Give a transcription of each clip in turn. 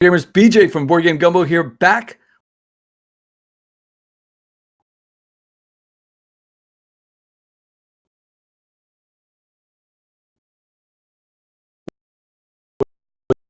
Gamers, BJ from Board Game Gumbo here, back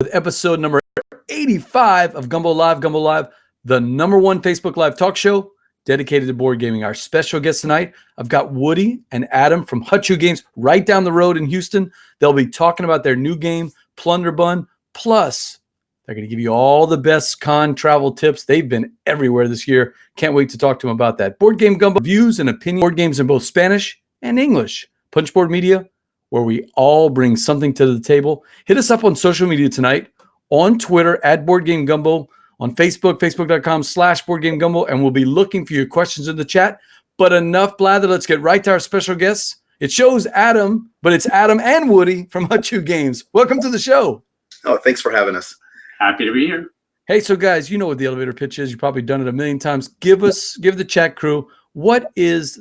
with episode number 85 of Gumbo Live, the #1 Facebook Live talk show dedicated to board gaming. Our special guests tonight, I've got Woody and Adam from Hutchu Games right down the road in Houston. They'll be talking about their new game, Plunderbund, plus they're going to give you all the best con travel tips. They've been everywhere this year. Can't wait to talk to them about that. Board Game Gumbo, views and opinion, board games in both Spanish and English. Punchboard Media, where we all bring something to the table. Hit us up on social media tonight, on Twitter, @BoardGameGumbo, on Facebook, facebook.com/BoardGameGumbo, and we'll be looking for your questions in the chat. But enough blather. Let's get right to our special guests. It shows Adam, but it's Adam and Woody from Hutchu Games. Welcome to the show. Oh, thanks for having us. Happy to be here. Hey, so guys, you know what the elevator pitch is. You've probably done it a million times. Give the chat crew, what is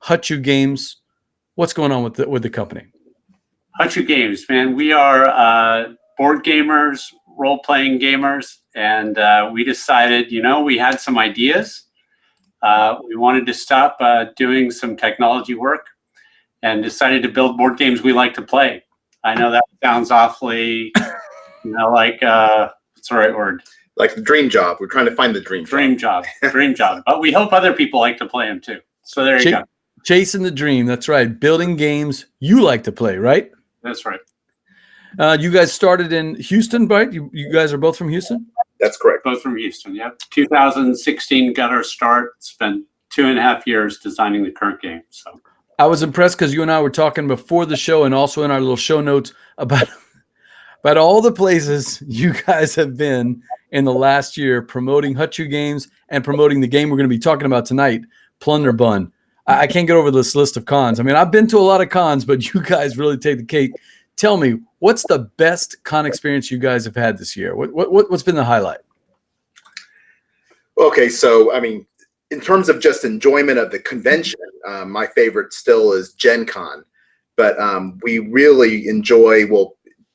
Hutchu Games? What's going on with the company? Hutchu Games, man. We are board gamers, role-playing gamers, and we decided, we had some ideas. We wanted to stop doing some technology work and decided to build board games we like to play. I know that sounds awfully, like, what's the right word? Like the dream job. We're trying to find the dream job. Dream job. But we hope other people like to play them too. So there you go. Chasing the dream. That's right. Building games you like to play, right? That's right. You guys started in Houston, right? You guys are both from Houston? That's correct. Both from Houston, yeah. 2016 got our start. Spent 2.5 years designing the current game. So I was impressed because you and I were talking before the show and also in our little show notes about all the places you guys have been in the last year promoting Hutchu Games and promoting the game we're going to be talking about tonight, Plunderbund. I can't get over this list of cons. I mean, I've been to a lot of cons, but you guys really take the cake. Tell me, what's the best con experience you guys have had this year? What's been the highlight? Okay, so, I mean, in terms of just enjoyment of the convention, my favorite still is Gen Con. But we really enjoy,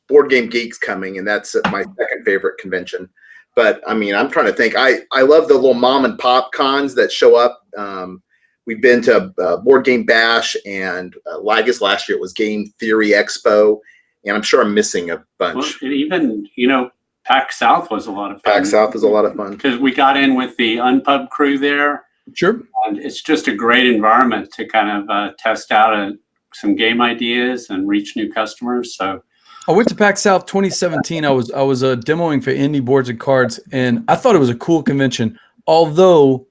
Board Game Geek's coming, and that's my second favorite convention. But, I mean, I'm trying to think. I love the little mom and pop cons that show up. We've been to Board Game Bash, and I guess last year it was Game Theory Expo, and I'm sure I'm missing a bunch. Well, and even, PAX South was a lot of fun. PAX South was a lot of fun. Because we got in with the Unpub crew there. Sure. And it's just a great environment to kind of test out some game ideas and reach new customers. So I went to PAX South 2017. I was demoing for Indie Boards and Cards, and I thought it was a cool convention. Although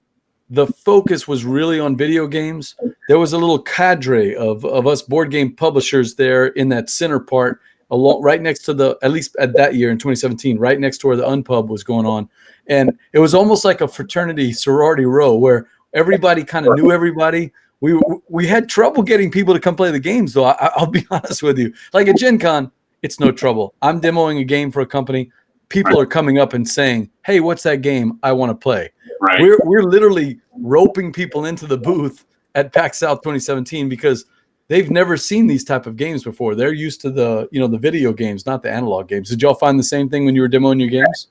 the focus was really on video games, there was a little cadre of us board game publishers there in that center part, right next to at least at that year in 2017, right next to where the Unpub was going on. And it was almost like a fraternity sorority row where everybody kind of knew everybody. We had trouble getting people to come play the games, though. I'll be honest with you. Like at Gen Con, it's no trouble. I'm demoing a game for a company. People are coming up and saying, "Hey, what's that game? I want to play." Right. We're literally roping people into the booth at PAX South 2017 because they've never seen these type of games before. They're used to the video games, not the analog games. Did y'all find the same thing when you were demoing your games?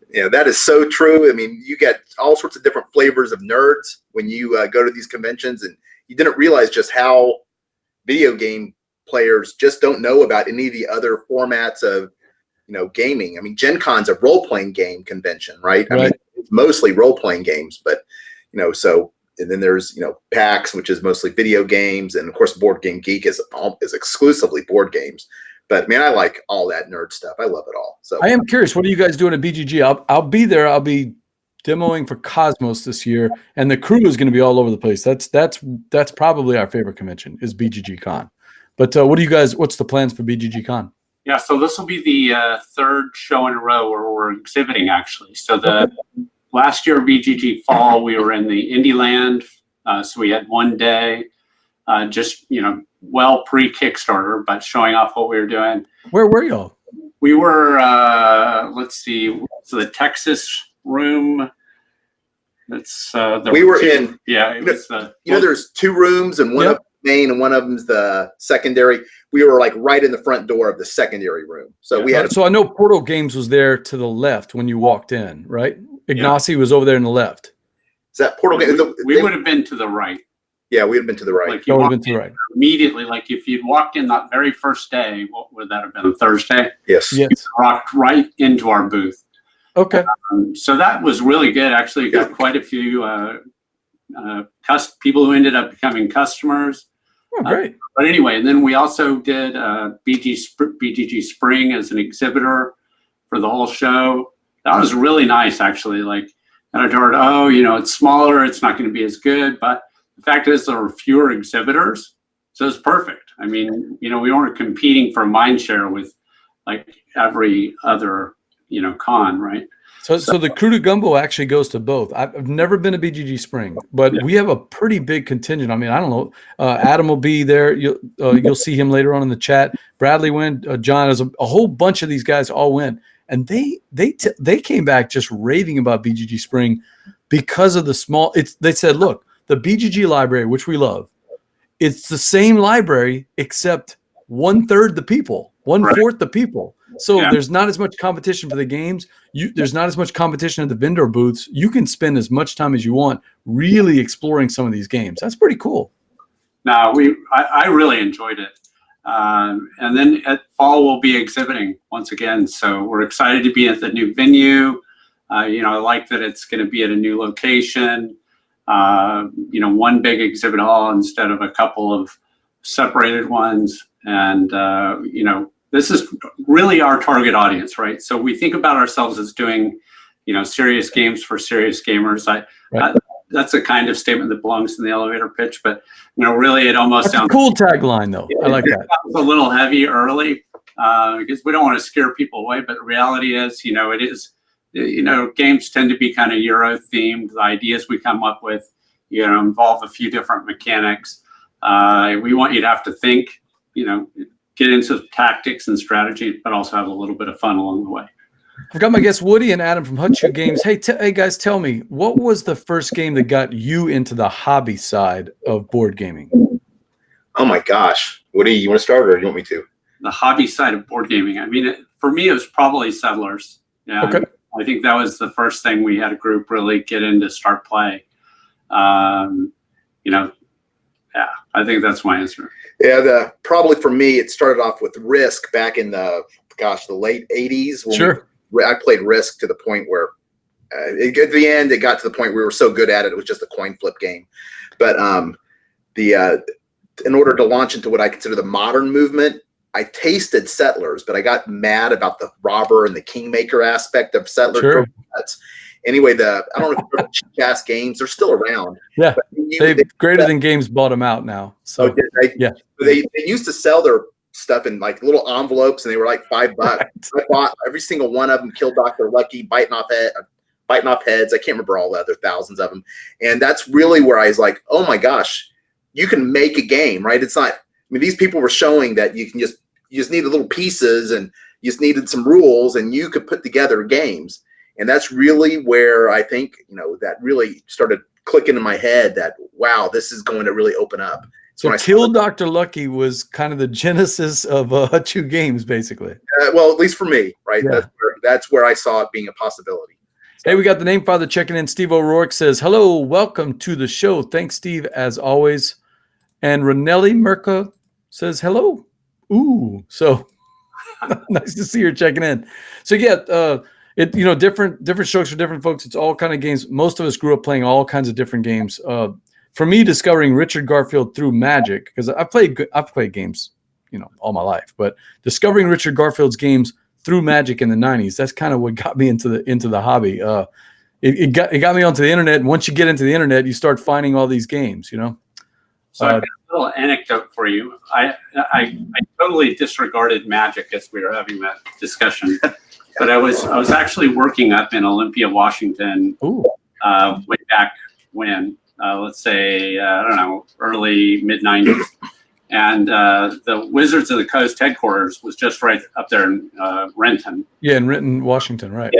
Yeah, that is so true. I mean, you get all sorts of different flavors of nerds when you go to these conventions, and you didn't realize just how video game players just don't know about any of the other formats of gaming. I mean, Gen Con's a role-playing game convention, right? I mean, it's mostly role-playing games, but, so, and then there's, PAX, which is mostly video games. And of course, Board Game Geek is exclusively board games. But man, I like all that nerd stuff. I love it all. So I am curious, what are you guys doing at BGG? I'll be there. I'll be demoing for Cosmos this year, and the crew is going to be all over the place. That's probably our favorite convention is Bgg Con. But what's the plans for Bgg Con? Yeah, so this will be the third show in a row where we're exhibiting, actually. So last year, BGG Fall, we were in the Indie Land. So we had one day, just, pre-Kickstarter, but showing off what we were doing. Where were y'all? We were, let's see, so the Texas room. We were in. Yeah, it was. There's two rooms, and one main and one of them's the secondary. We were like right in the front door of the secondary room. So we had. So I know Portal Games was there to the left when you walked in, right? Ignacy was over there in the left. Is that Portal Games? We would have been to the right. Yeah, we would have been to the right. Like you would have walked been to the in right. immediately. Like if you'd walked in that very first day, what would that have been? A Thursday? Yes. You walked right into our booth. Okay. So that was really good. Actually, we got quite a few people who ended up becoming customers. Oh, great. But anyway, and then we also did BGG Spring as an exhibitor for the whole show. That was really nice, actually. Like, and I told her, it's smaller, it's not going to be as good. But the fact is, there were fewer exhibitors, so it's perfect. I mean, we weren't competing for mind share with like every other, con, right? So the Crew to Gumbo actually goes to both. I've never been to BGG Spring, but we have a pretty big contingent. I mean, I don't know. Adam will be there. You'll see him later on in the chat. Bradley went. John, there's a whole bunch of these guys all went, and they came back just raving about BGG Spring because of the small. They said, look, the BGG library, which we love, it's the same library except 1/3 the people, 1/4 the people. So there's not as much competition for the games. There's not as much competition at the vendor booths. You can spend as much time as you want really exploring some of these games. That's pretty cool. No, I really enjoyed it. And then at fall, we'll be exhibiting once again. So we're excited to be at the new venue. I like that it's going to be at a new location. One big exhibit hall instead of a couple of separated ones. And, this is really our target audience, right? So we think about ourselves as doing, serious games for serious gamers. That's a kind of statement that belongs in the elevator pitch, but really it almost sounds a cool tagline, though. I like that. It's a little heavy early because we don't want to scare people away. But the reality is, it is, games tend to be kind of Euro themed. The ideas we come up with, involve a few different mechanics. We want you to have to think, get into tactics and strategy, but also have a little bit of fun along the way. I've got my guests Woody and Adam from Hutchu Games. Hey, guys, tell me, what was the first game that got you into the hobby side of board gaming? Oh my gosh, Woody, you want to start, or do you want me to? The hobby side of board gaming. I mean, for me, it was probably Settlers. Yeah, okay. I think that was the first thing we had a group really get into, start play. Yeah, I think that's my answer. Yeah, probably for me, it started off with Risk back in the late 80s. Sure. I played Risk to the point where at the end, it got to the point we were so good at it, it was just a coin flip game. But in order to launch into what I consider the modern movement, I tasted Settlers, but I got mad about the robber and the kingmaker aspect of Settlers. Sure. Anyway, I don't know if you remember Cheap-Ass Games. They're still around. Yeah, Greater Than Games bought them out now. So they used to sell their stuff in like little envelopes, and they were like $5. Right. I bought every single one of them. Kill Dr. Lucky, biting off heads. I can't remember all the other thousands of them. And that's really where I was like, oh my gosh, you can make a game, right? It's not. I mean, these people were showing that you just needed little pieces, and you just needed some rules, and you could put together games. And that's really where I think, that really started clicking in my head that, wow, this is going to really open up. So Kill Dr. Lucky was kind of the genesis of Hutchu Games, basically. Well, at least for me, right? Yeah. That's where I saw it being a possibility. So. Hey, we got the name father checking in. Steve O'Rourke says, hello, welcome to the show. Thanks, Steve, as always. And Renelli Merca says, hello. Ooh, so nice to see her checking in. So, yeah, different strokes for different folks. It's all kind of games. Most of us grew up playing all kinds of different games. For me, discovering Richard Garfield through Magic, because I've played games, all my life. But discovering Richard Garfield's games through Magic in the '90s, that's kind of what got me into the hobby. It got me onto the internet, and once you get into the internet, you start finding all these games. So I've got a little anecdote for you. I totally disregarded Magic as we were having that discussion. But I was actually working up in Olympia, Washington, way back when, let's say, I don't know, early, mid-90s. And the Wizards of the Coast headquarters was just right up there in Renton. Yeah, in Renton, Washington, right. Yeah.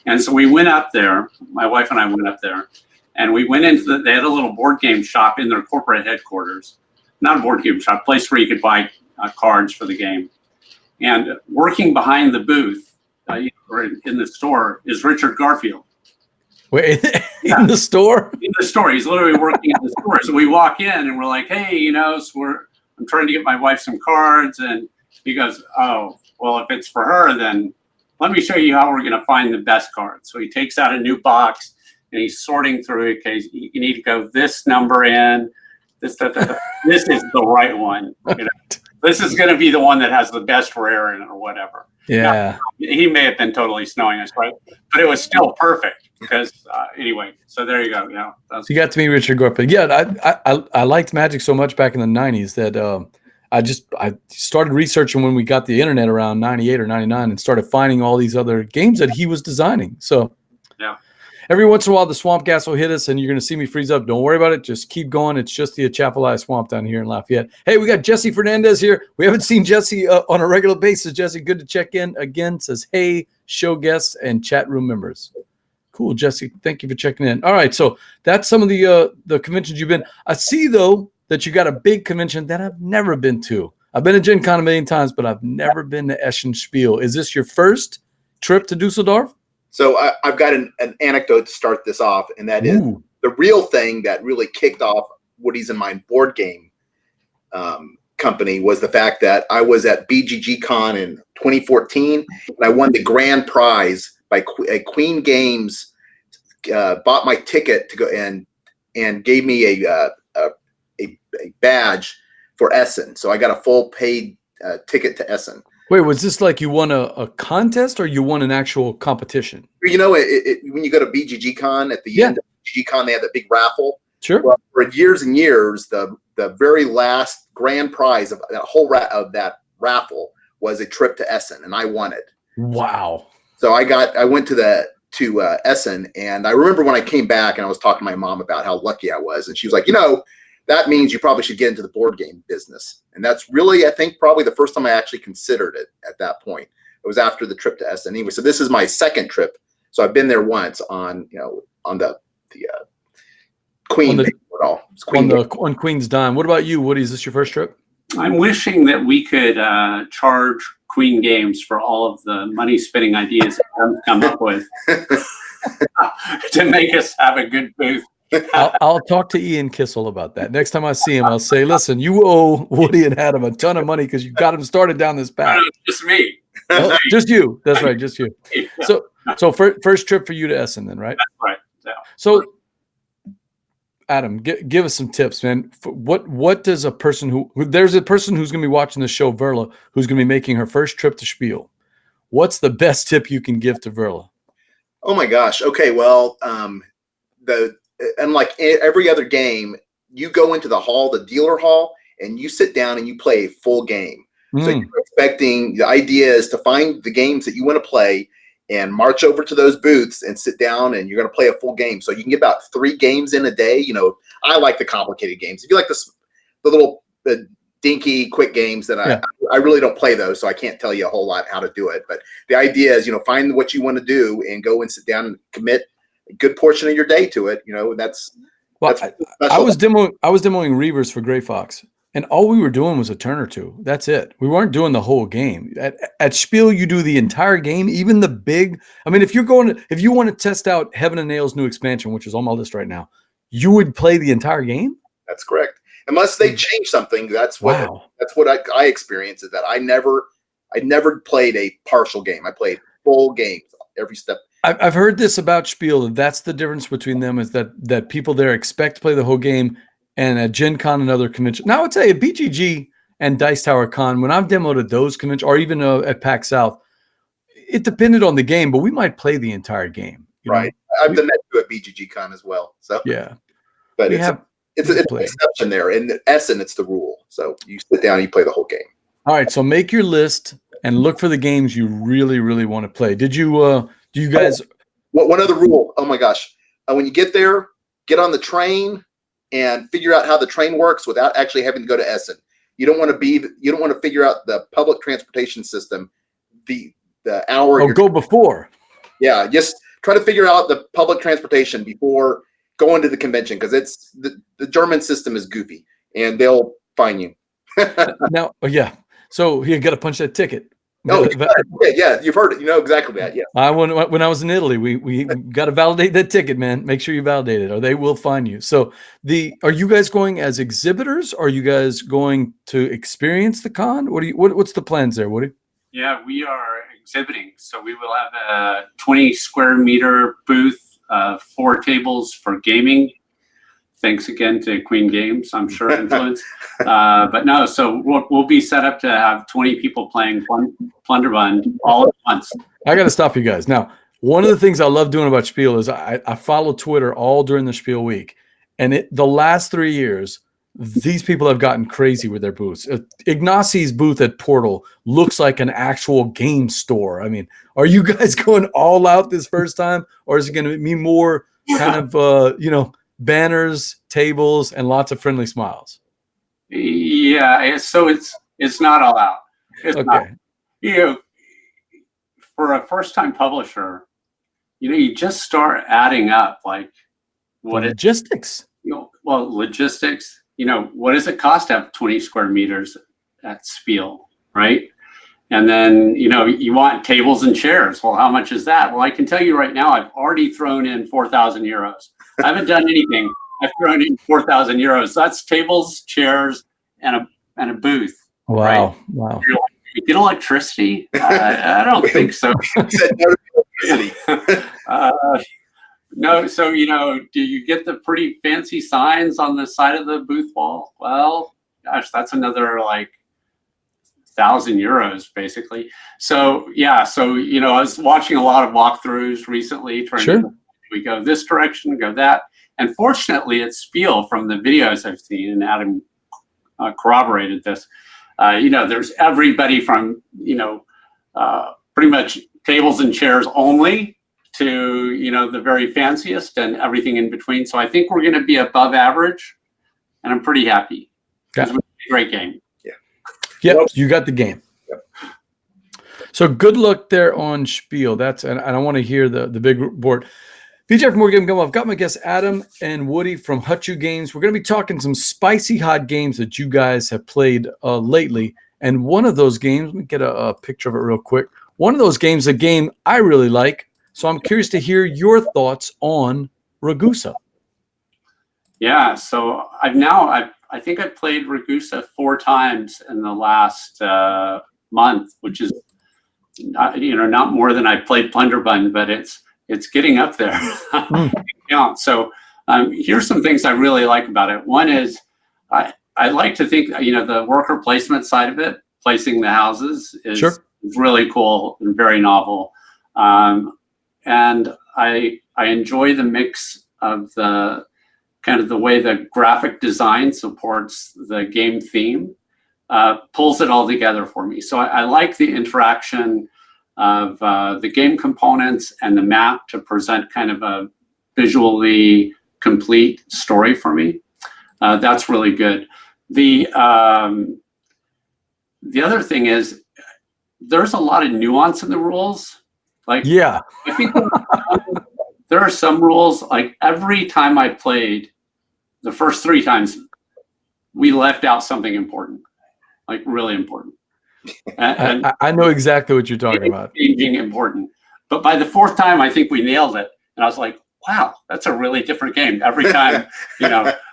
And so we went up there, my wife and I went up there, and we went into they had a little board game shop in their corporate headquarters. not a board game shop, place where you could buy cards for the game. And working behind the booth or in the store is Richard Garfield. Wait, in the store? In the store. He's literally working in the store. So we walk in and we're like, hey, you know, I'm trying to get my wife some cards. And he goes, oh, well, if it's for her, then let me show you how we're going to find the best cards. So he takes out a new box and he's sorting through it. Okay, you need to go this number in. This is the right one. You know? This is going to be the one that has the best rare in it or whatever. Yeah. Now, he may have been totally snowing us, right? But it was still perfect because anyway. So there you go. Yeah. So you got to meet Richard Garfield. Yeah, I liked Magic so much back in the 90s that I started researching when we got the internet around 98 or 99 and started finding all these other games that he was designing. So yeah. Every once in a while, the swamp gas will hit us, and you're going to see me freeze up. Don't worry about it. Just keep going. It's just the Atchafalaya Swamp down here in Lafayette. Hey, we got Jesse Fernandez here. We haven't seen Jesse on a regular basis. Jesse, good to check in again. Says, hey, show guests and chat room members. Cool, Jesse. Thank you for checking in. All right, so that's some of the conventions you've been. I see, though, that you got a big convention that I've never been to. I've been to Gen Con a million times, but I've never been to Essen Spiel. Is this your first trip to Dusseldorf? So I've got an anecdote to start this off, and that is the real thing that really kicked off Woody's and Mine board game company was the fact that I was at Bgg Con in 2014, and I won the grand prize by Queen Games. Bought my ticket to go and gave me a badge for Essen. So I got a full paid ticket to Essen. Wait, was this like you won a contest or you won an actual competition? You know, when you go to Bgg Con at the end of Bgg Con, they have that big raffle. Sure. Well, for years and years, the very last grand prize of that whole of that raffle was a trip to Essen, and I won it. Wow. So I went to Essen, and I remember when I came back and I was talking to my mom about how lucky I was, and she was like, you know, that means you probably should get into the board game business. And that's really, I think, probably the first time I actually considered it at that point. It was after the trip to Essen. Anyway, so this is my second trip. So I've been there once on the Queen on Queen's dime. What about you, Woody? Is this your first trip? I'm wishing that we could charge Queen Games for all of the money-spinning ideas I've come up with to make us have a good booth. I'll talk to Ian Kissel about that. Next time I see him, I'll say, listen, you owe Woody and Adam a ton of money because you got him started down this path. No, just me. Oh, just you. That's right, just you. Yeah. So first trip for you to Essen then, right? That's right. Yeah. So, Adam, give us some tips, man. What does a person there's a person who's going to be watching the show, Verla, who's going to be making her first trip to Spiel. What's the best tip you can give to Verla? Oh my gosh. Okay. Well, unlike every other game, you go into the hall, the dealer hall, and you sit down and you play a full game. So you're expecting, the idea is to find the games that you want to play and march over to those booths and sit down, and you're going to play a full game. So you can get about 3 games in a day. You know, I like the complicated games. If you like the little dinky quick games that I really don't play those, so I can't tell you a whole lot how to do it. But the idea is, find what you want to do and go and sit down and commit a good portion of your day to it. I was demoing Reavers for Gray Fox, and all we were doing was a turn or two. That's it. We weren't doing the whole game. At Spiel, you do the entire game, even the big. I mean, if you want to test out Heaven and Nail's new expansion, which is on my list right now, you would play the entire game. That's correct. Unless they change something, that's what I experienced. Is that I never played a partial game. I played full games every step. I've heard this about Spiel. That's the difference between them, is that people there expect to play the whole game, and at Gen Con and other conventions. Now, I would say at BGG and Dice Tower Con, when I've demoed at those conventions, or even at PAX South, it depended on the game, but we might play the entire game. Right. I've done that too at BGG Con as well. So yeah, but it's an exception there. In Essen, it's the rule. So you sit down and you play the whole game. All right. So make your list and look for the games you really, really want to play. Do you guys? One other rule. Oh my gosh. When you get there, get on the train and figure out how the train works without actually having to go to Essen. You don't want to figure out the public transportation system the hour. Oh, go before. Yeah, just try to figure out the public transportation before going to the convention, because it's the German system is goofy, and they'll fine you. Now, yeah. So you got to punch that ticket. Oh, yeah, you've heard it. You know exactly that. Yeah. When I was in Italy, we got to validate that ticket, man. Make sure you validate it, or they will fine you. So, are you guys going as exhibitors? Or are you guys going to experience the con? What's the plans there, Woody? Yeah, we are exhibiting. So we will have a 20 square meter booth, 4 tables for gaming. Thanks again to Queen Games, I'm sure influence. But no, so we'll be set up to have 20 people playing Plunderbund all at once. I got to stop you guys. Now, one of the things I love doing about Spiel is I follow Twitter all during the Spiel week. And the last 3 years, these people have gotten crazy with their booths. Ignacie's booth at Portal looks like an actual game store. I mean, are you guys going all out this first time? Or is it going to be more kind of, banners, tables, and lots of friendly smiles? Yeah, so it's not all out. It's okay. Not. For a first-time publisher, you just start adding up like logistics. Logistics. What does it cost to have 20 square meters at Spiel, right? And then you want tables and chairs. Well, how much is that? Well, I can tell you right now, I've already thrown in 4,000 euros. I haven't done anything. I've thrown in 4,000 euros. That's tables, chairs, and a booth. Wow! Right? Wow! You get electricity? I don't think so. No. So do you get the pretty fancy signs on the side of the booth wall? Well, gosh, that's another like 1,000 euros basically. So yeah. So I was watching a lot of walkthroughs recently, trying to. We go this direction, go that. And fortunately, at Spiel, from the videos I've seen, and Adam corroborated this, there's everybody from, pretty much tables and chairs only to, the very fanciest and everything in between. So I think we're going to be above average, and I'm pretty happy. It's a great game. Yeah. Yep, you got the game. Yep. So good luck there on Spiel. And I want to hear the big board. BJ from Morgan Gumbo. I've got my guests Adam and Woody from Hutchu Games. We're going to be talking some spicy hot games that you guys have played lately. And one of those games, let me get a picture of it real quick. One of those games, a game I really like. So I'm curious to hear your thoughts on Ragusa. Yeah, so I think I've played Ragusa 4 times in the last month, which is not more than I played Plunderbund, but it's getting up there. So here's some things I really like about it. One is I like to think, the worker placement side of it, placing the houses is really cool and very novel. And I enjoy the mix of the kind of the way the graphic design supports the game theme, pulls it all together for me. So I like the interaction of the game components and the map to present kind of a visually complete story for me. That's really good. The other thing is there's a lot of nuance in the rules. I think there are some rules, like every time I played, the first 3 times, we left out something important, like really important. And I know exactly what you're talking about. Changing important. But by the 4th time, I think we nailed it. And I was like, wow, that's a really different game. Every time,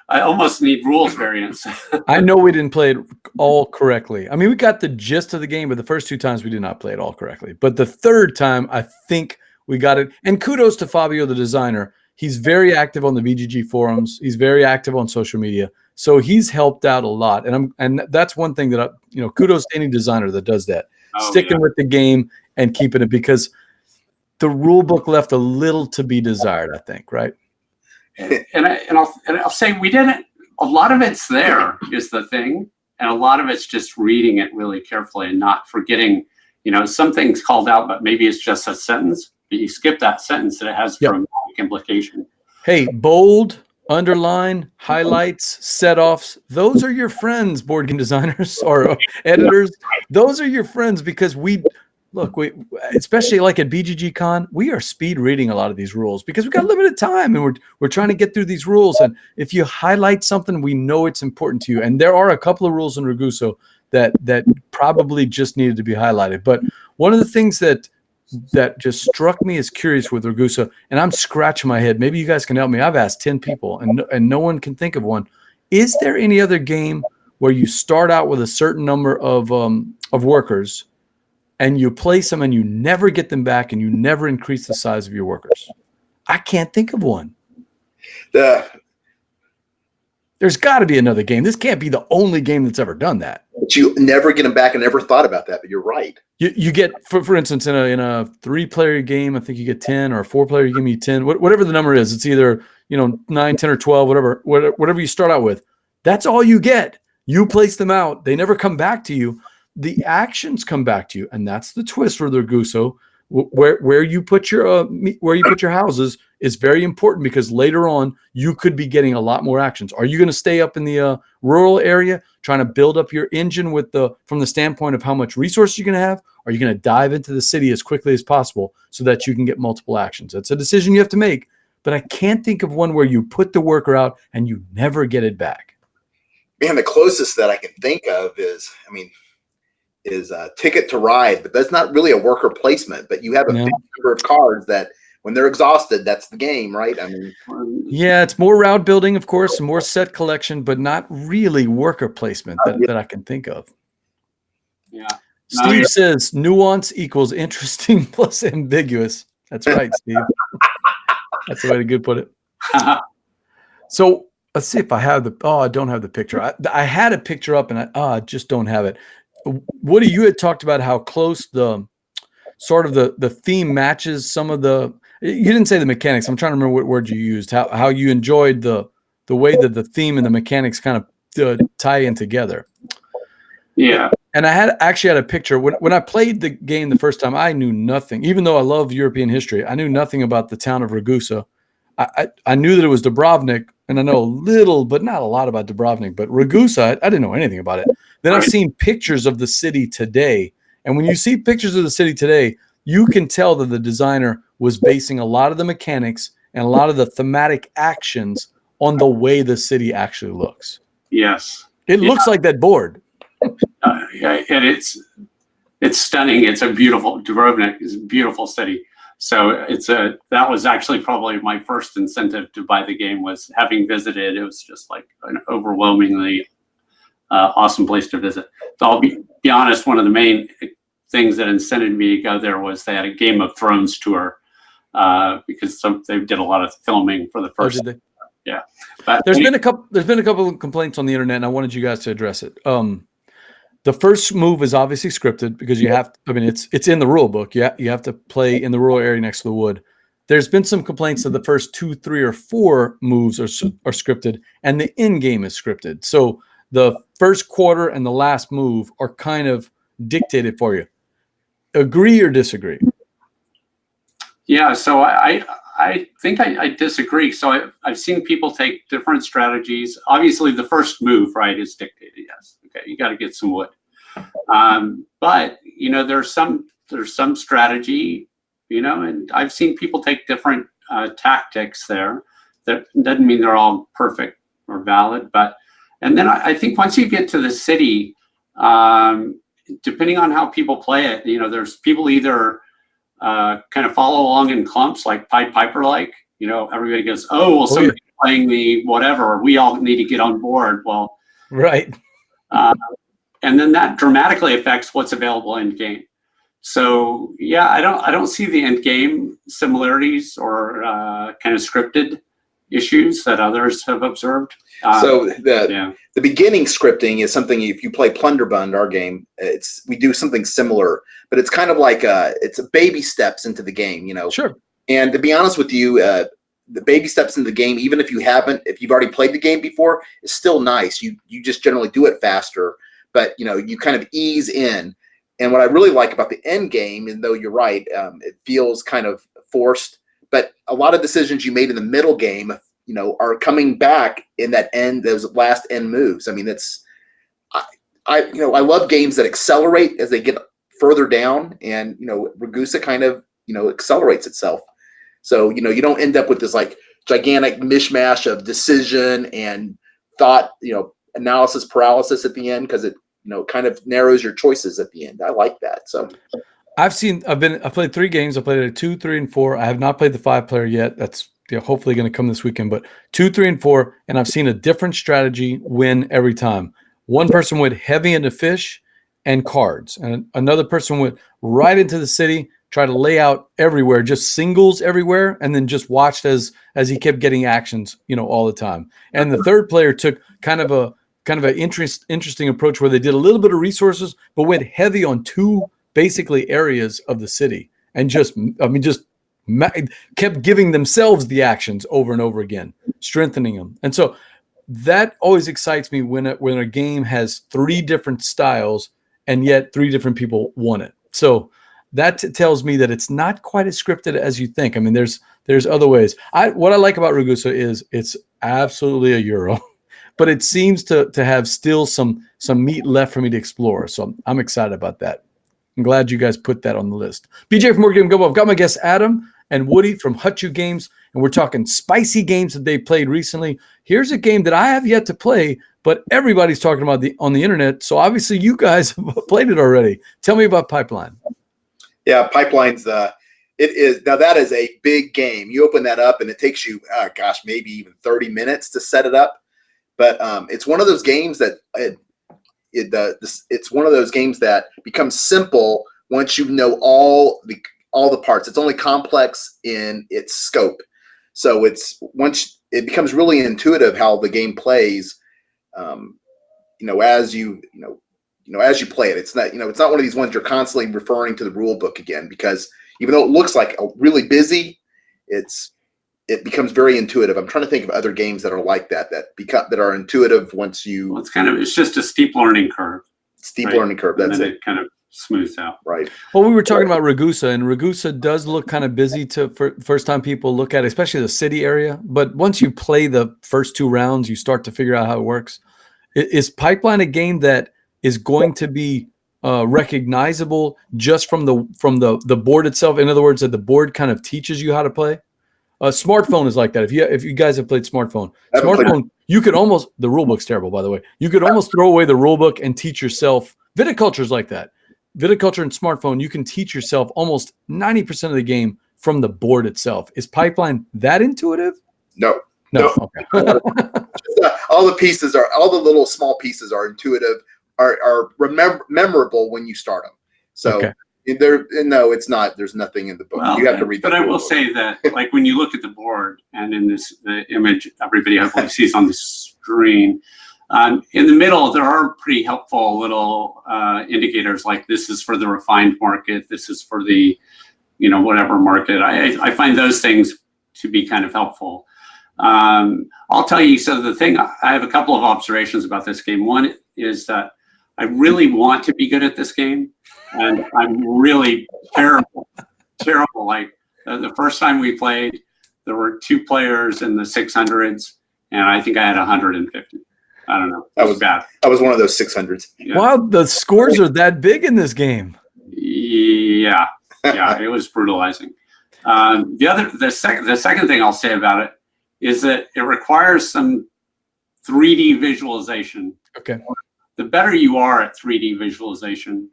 I almost need rules variants. I know we didn't play it all correctly. I mean, we got the gist of the game, but the first 2 times we did not play it all correctly. But the 3rd time, I think we got it. And kudos to Fabio, the designer. He's very active on the Bgg forums. He's very active on social media. So he's helped out a lot. And that's one thing that, kudos to any designer that does that. Sticking with the game and keeping it, because the rule book left a little to be desired, I think, right? And I'll say we didn't. A lot of it's there is the thing, and a lot of it's just reading it really carefully and not forgetting. Some things called out, but maybe it's just a sentence. But you skip that sentence, and it has dramatic implication. Hey, bold, underline, highlights, set-offs. Those are your friends, board game designers or editors. Those are your friends, because we look, we especially like at Bgg Con, we are speed reading a lot of these rules because we've got limited time and we're trying to get through these rules. And if you highlight something, we know it's important to you. And there are a couple of rules in Ragusa that probably just needed to be highlighted. But one of the things that just struck me as curious with Ragusa, and I'm scratching my head, maybe you guys can help me. I've asked 10 people and no one can think of one. Is there any other game where you start out with a certain number of workers and you place them and you never get them back and you never increase the size of your workers? I can't think of one. There's got to be another game. This can't be the only game that's ever done that. But you never get them back. I never thought about that, but you're right. You get, for instance, in a 3-player game, I think you get 10, or a 4-player game, you 10, whatever the number is. It's either 9, 10, or 12, whatever you start out with. That's all you get. You place them out. They never come back to you. The actions come back to you, and that's the twist for the Ragusa. Where you put your houses is very important because later on you could be getting a lot more actions. Are you going to stay up in the rural area trying to build up your engine from the standpoint of how much resources you're going to have? Or are you going to dive into the city as quickly as possible so that you can get multiple actions? That's a decision you have to make. But I can't think of one where you put the worker out and you never get it back. Man, the closest that I can think of is Ticket to Ride, but that's not really a worker placement. But you have a big number of cards that, when they're exhausted, that's the game, right? I mean, yeah, it's more route building, of course, more set collection, but not really worker placement that I can think of. Yeah. Steve says nuance equals interesting plus ambiguous. That's right, Steve. That's the way to put it. So let's see if I have I don't have the picture. I had a picture up and I just don't have it. Woody, you had talked about how close the theme matches some of the. You didn't say the mechanics. I'm trying to remember what word you used. How you enjoyed the way that the theme and the mechanics kind of tie in together. Yeah. And I actually had a picture when I played the game the first time. I knew nothing, even though I love European history. I knew nothing about the town of Ragusa. I knew that it was Dubrovnik, and I know a little, but not a lot about Dubrovnik. But Ragusa, I didn't know anything about it. Then I've seen pictures of the city today, and when you see pictures of the city today, you can tell that the designer was basing a lot of the mechanics and a lot of the thematic actions on the way the city actually looks. Yes. It looks like that board. And it's stunning. It's a beautiful, Dubrovnik is a beautiful city. So that was actually probably my first incentive to buy the game, was having visited. It was just like an overwhelmingly awesome place to visit. So I'll be honest, one of the main things that incented me to go there was they had a Game of Thrones tour because they did a lot of filming for the first. Oh, did they? Yeah. But there's been a couple of complaints on the internet, and I wanted you guys to address it. The first move is obviously scripted because you have. It's in the rule book. You have to play in the rural area next to the wood. There's been some complaints that the first 2, 3, or 4 moves are scripted, and the end game is scripted. So the first quarter and the last move are kind of dictated for you. Agree or disagree? Yeah. So I think I disagree. So I've seen people take different strategies. Obviously, the first move, right, is dictated. Yes. Okay. You got to get some wood. But there's some strategy, and I've seen people take different tactics there. That doesn't mean they're all perfect or valid, and then I think once you get to the city, depending on how people play it, there's people either kind of follow along in clumps, like Pied Piper, everybody goes, somebody's playing the whatever, we all need to get on board. Well, right. And then that dramatically affects what's available in game. So yeah, I don't see the end game similarities or kind of scripted issues that others have observed. So the beginning scripting is something, if you play Plunderbund, our game, we do something similar, but it's kind of like it's a baby steps into the game, Sure. And to be honest with you, the baby steps into the game, even if you've already played the game before, is still nice. You just generally do it faster, but you kind of ease in. And what I really like about the end game, and though you're right, it feels kind of forced, but a lot of decisions you made in the middle game, are coming back in those last end moves. I mean, I love games that accelerate as they get further down, and Ragusa kind of accelerates itself. So you don't end up with this like gigantic mishmash of decision and thought, analysis paralysis at the end, because it kind of narrows your choices at the end. I like that. So I played 3 games. I played it at 2, 3, and 4. I have not played the 5-player yet. That's hopefully going to come this weekend. But 2, 3, and 4, and I've seen a different strategy win every time. One person went heavy into fish and cards, and another person went right into the city, tried to lay out everywhere, just singles everywhere, and then just watched as he kept getting actions, all the time. And the third player took kind of an interesting approach where they did a little bit of resources, but went heavy on 2 basically areas of the city, and just kept giving themselves the actions over and over again, strengthening them. And so that always excites me when a game has 3 different styles and yet 3 different people won it. So that tells me that it's not quite as scripted as you think. I mean, there's other ways. What I like about Ragusa is it's absolutely a Euro, but it seems to have still some meat left for me to explore. So I'm excited about that. I'm glad you guys put that on the list. BJ from More Game Gumbo. I've got my guests Adam and Woody from Hutchu Games, and we're talking spicy games that they played recently. Here's a game that I have yet to play, but everybody's talking about on the internet. So obviously you guys have played it already. Tell me about Pipeline. Yeah, Pipeline's that is a big game. You open that up and it takes you, maybe even 30 minutes to set it up. But it's one of those games that it's one of those games that becomes simple once you know all the parts. It's only complex in its scope. So once it becomes really intuitive how the game plays, as you play it. It's not one of these ones you're constantly referring to the rule book again, because even though it looks like really busy, it becomes very intuitive. I'm trying to think of other games that are like that are intuitive once you. Well, it's just a steep learning curve. Learning curve. That's it. It kind of smooths out. Right. Well, we were talking about Ragusa, and Ragusa does look kind of busy for first time people look at it, especially the city area. But once you play the first 2 rounds, you start to figure out how it works. Is Pipeline a game that is going to be recognizable just from the board itself? In other words, that the board kind of teaches you how to play. Smartphone is like that. If you guys have played Smartphone, you could almost, the rule book's terrible, by the way. You could almost throw away the rule book and teach yourself. Viticulture is like that. Viticulture and Smartphone, you can teach yourself almost 90% of the game from the board itself. Is Pipeline that intuitive? No. Okay. All the little small pieces are intuitive, are memorable when you start them. So okay. It's not. There's nothing in the book. Well, you have to read. But I will say that, like, when you look at the board and in the image everybody hopefully sees on the screen, in the middle there are pretty helpful little indicators, like this is for the refined market, this is for the whatever market. I find those things to be kind of helpful. I'll tell you. So I have a couple of observations about this game. One is that I really want to be good at this game, and I'm really terrible. Like the first time we played, there were 2 players in the 600s, and I think I had 150. I don't know. That was bad. I was one of those 600s. Yeah. Wow, the scores are that big in this game. Yeah, it was brutalizing. The second thing I'll say about it is that it requires some 3D visualization. Okay. The better you are at 3D visualization,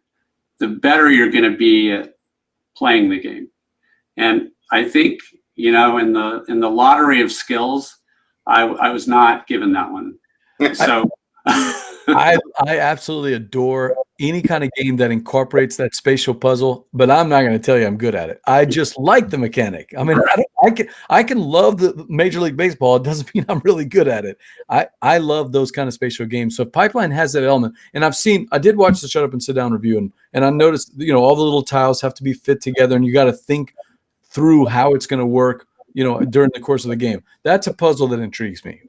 the better you're going to be at playing the game. And I think, in the lottery of skills, I was not given that one. So I absolutely adore any kind of game that incorporates that spatial puzzle, but I'm not going to tell you I'm good at it. I just like the mechanic. I mean, I can love the Major League Baseball. It doesn't mean I'm really good at it. I love those kind of spatial games. So Pipeline has that element, and I did watch the Shut Up and Sit Down review, and I noticed, all the little tiles have to be fit together, and you got to think through how it's going to work, during the course of the game. That's a puzzle that intrigues me.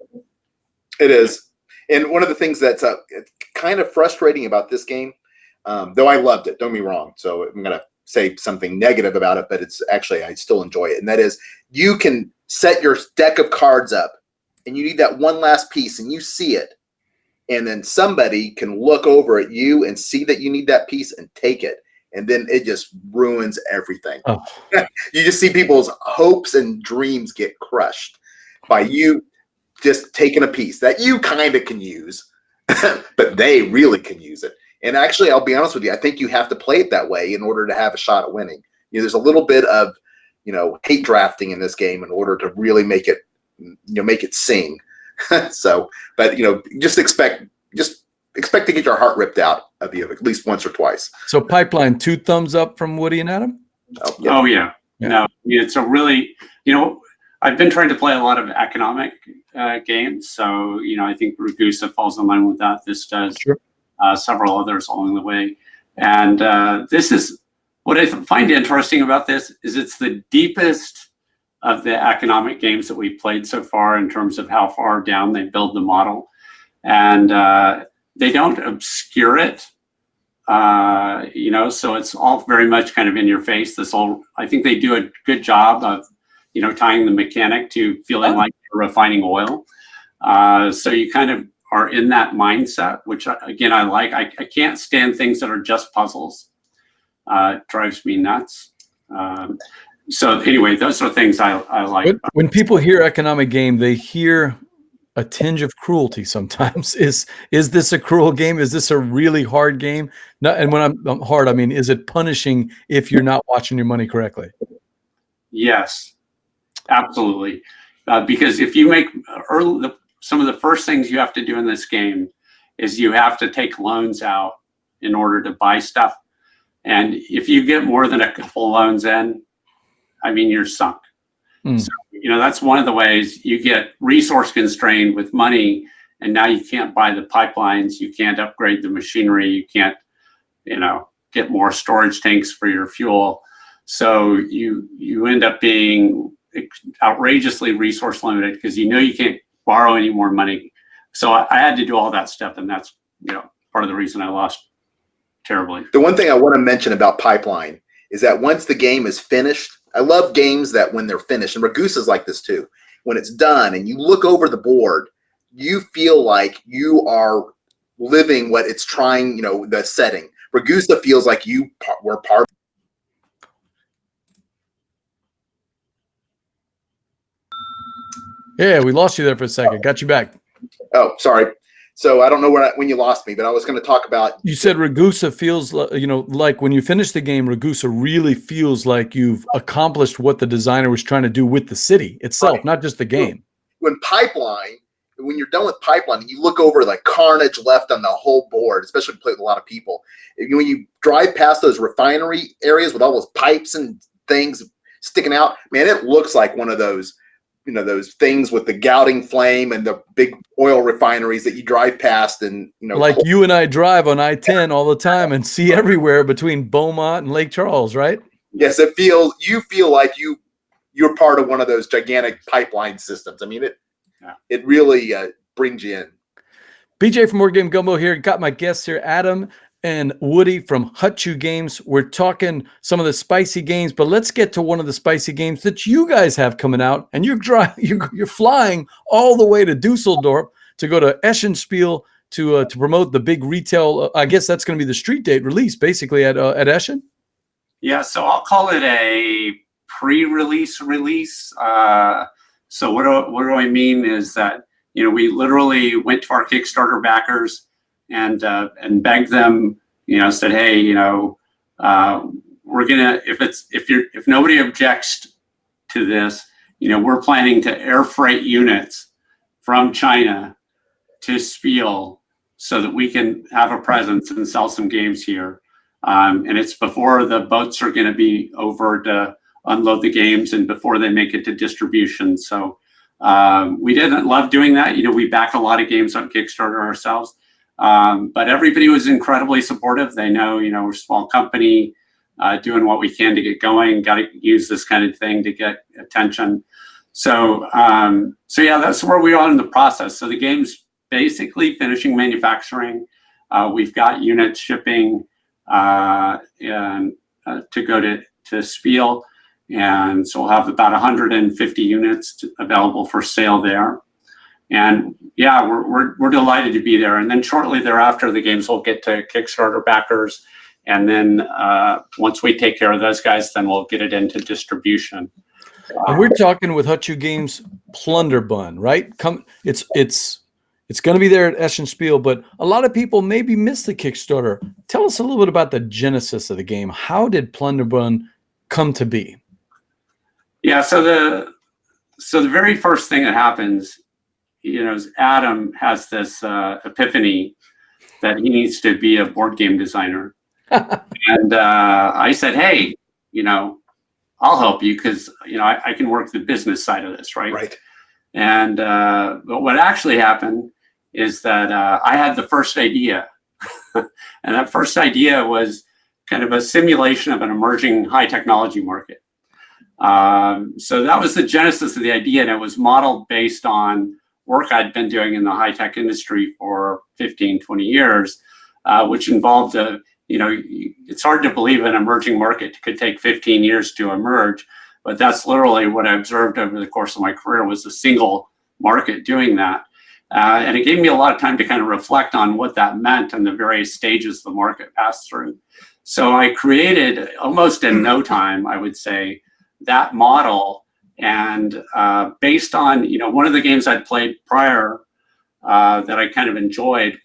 It is. And one of the things that's kind of frustrating about this game, though I loved it, don't get me wrong. So I'm going to say something negative about it, but it's actually, I still enjoy it. And that is, you can set your deck of cards up and you need that one last piece and you see it. And then somebody can look over at you and see that you need that piece and take it. and then it just ruins everything. Oh. You just see people's hopes and dreams get crushed by you just taking a piece that you kind of can use, but they really can use it. And actually, I'll be honest with you, I think you have to play it that way in order to have a shot at winning. There's a little bit of, hate drafting in this game in order to really make it, make it sing. So, but just expect to get your heart ripped out of you at least once or twice. So Pipeline, 2 thumbs up from Woody and Adam? Oh yeah. No, it's a really, I've been trying to play a lot of economic games. So, I think Ragusa falls in line with that. This does. Sure. Several others along the way. And this is what I find interesting about this is it's the deepest of the economic games that we've played so far in terms of how far down they build the model. And they don't obscure it, so it's all very much kind of in your face. I think they do a good job of, tying the mechanic to feeling like you're refining oil. So you kind of are in that mindset, which again, I like. I can't stand things that are just puzzles. It drives me nuts. So anyway, those are things I like. When people hear economic game, they hear a tinge of cruelty sometimes. Is this a cruel game? Is this a really hard game? No, and when I'm hard, I mean, is it punishing if you're not watching your money correctly? Yes, absolutely. Because if you make some of the first things you have to do in this game is you have to take loans out in order to buy stuff. And if you get more than a couple loans in, I mean, you're sunk. So, that's one of the ways you get resource constrained with money. And now you can't buy the pipelines. You can't upgrade the machinery. You can't, get more storage tanks for your fuel. So you end up being outrageously resource limited because you can't borrow any more money. So I had to do all that stuff. And that's, part of the reason I lost terribly. The one thing I want to mention about Pipeline is that once the game is finished, I love games that when they're finished, and Ragusa's like this too, when it's done and you look over the board, you feel like you are living what it's trying, the setting. Ragusa feels like you were part. Yeah, we lost you there for a second. Got you back. Oh, sorry. So I don't know when you lost me, but I was going to talk about. You said Ragusa feels like when you finish the game, Ragusa really feels like you've accomplished what the designer was trying to do with the city itself, right. Not just the game. When you're done with Pipeline, you look over the carnage left on the whole board, especially if you play with a lot of people. When you drive past those refinery areas with all those pipes and things sticking out, man, it looks like one of those. Those things with the gouting flame and the big oil refineries that you drive past and, like you and I drive on I-10 all the time and see everywhere between Beaumont and Lake Charles, right? Yes. You feel like you're part of one of those gigantic pipeline systems. I mean, it really brings you in. BJ from Board Game Gumbo here. Got my guests here, Adam and Woody from Hutchu Games. We're talking some of the spicy games, but let's get to one of the spicy games that you guys have coming out. And you're flying all the way to Dusseldorf to go to Eschenspiel to promote the big retail. I guess that's going to be the street date release, basically at Eschen. Yeah, so I'll call it a pre-release release. So what do I mean is that we literally went to our Kickstarter backers and begged them, said, hey, we're gonna if nobody objects to this, we're planning to air freight units from China to Spiel so that we can have a presence and sell some games here. And it's before the boats are going to be over to unload the games and before they make it to distribution. So we didn't love doing that. We back a lot of games on Kickstarter ourselves. But everybody was incredibly supportive. They know, we're a small company doing what we can to get going. Got to use this kind of thing to get attention. So yeah, that's where we are in the process. So the game's basically finishing manufacturing. We've got units shipping and to go to Spiel, and so we'll have about 150 units available for sale there. And yeah, we're delighted to be there. And then shortly thereafter, the games will get to Kickstarter backers, And then once we take care of those guys, then we'll get it into distribution. And we're talking with Hutchu Games Plunderbund, right? It's going to be there at Eschenspiel, but a lot of people maybe missed the Kickstarter. Tell us a little bit about the genesis of the game. How did Plunderbund come to be? Yeah, so the very first thing that happens, is Adam has this epiphany that he needs to be a board game designer. And I said, hey, I'll help you because, I can work the business side of this, right? Right. And but what actually happened is that I had the first idea. And that first idea was kind of a simulation of an emerging high technology market. So that was the genesis of the idea, and it was modeled based on work I'd been doing in the high-tech industry for 15, 20 years, which involved it's hard to believe an emerging market could take 15 years to emerge, but that's literally what I observed over the course of my career was a single market doing that. And it gave me a lot of time to kind of reflect on what that meant and the various stages the market passed through. So I created, almost in no time, I would say, that model. And based on, one of the games I'd played prior that I kind of enjoyed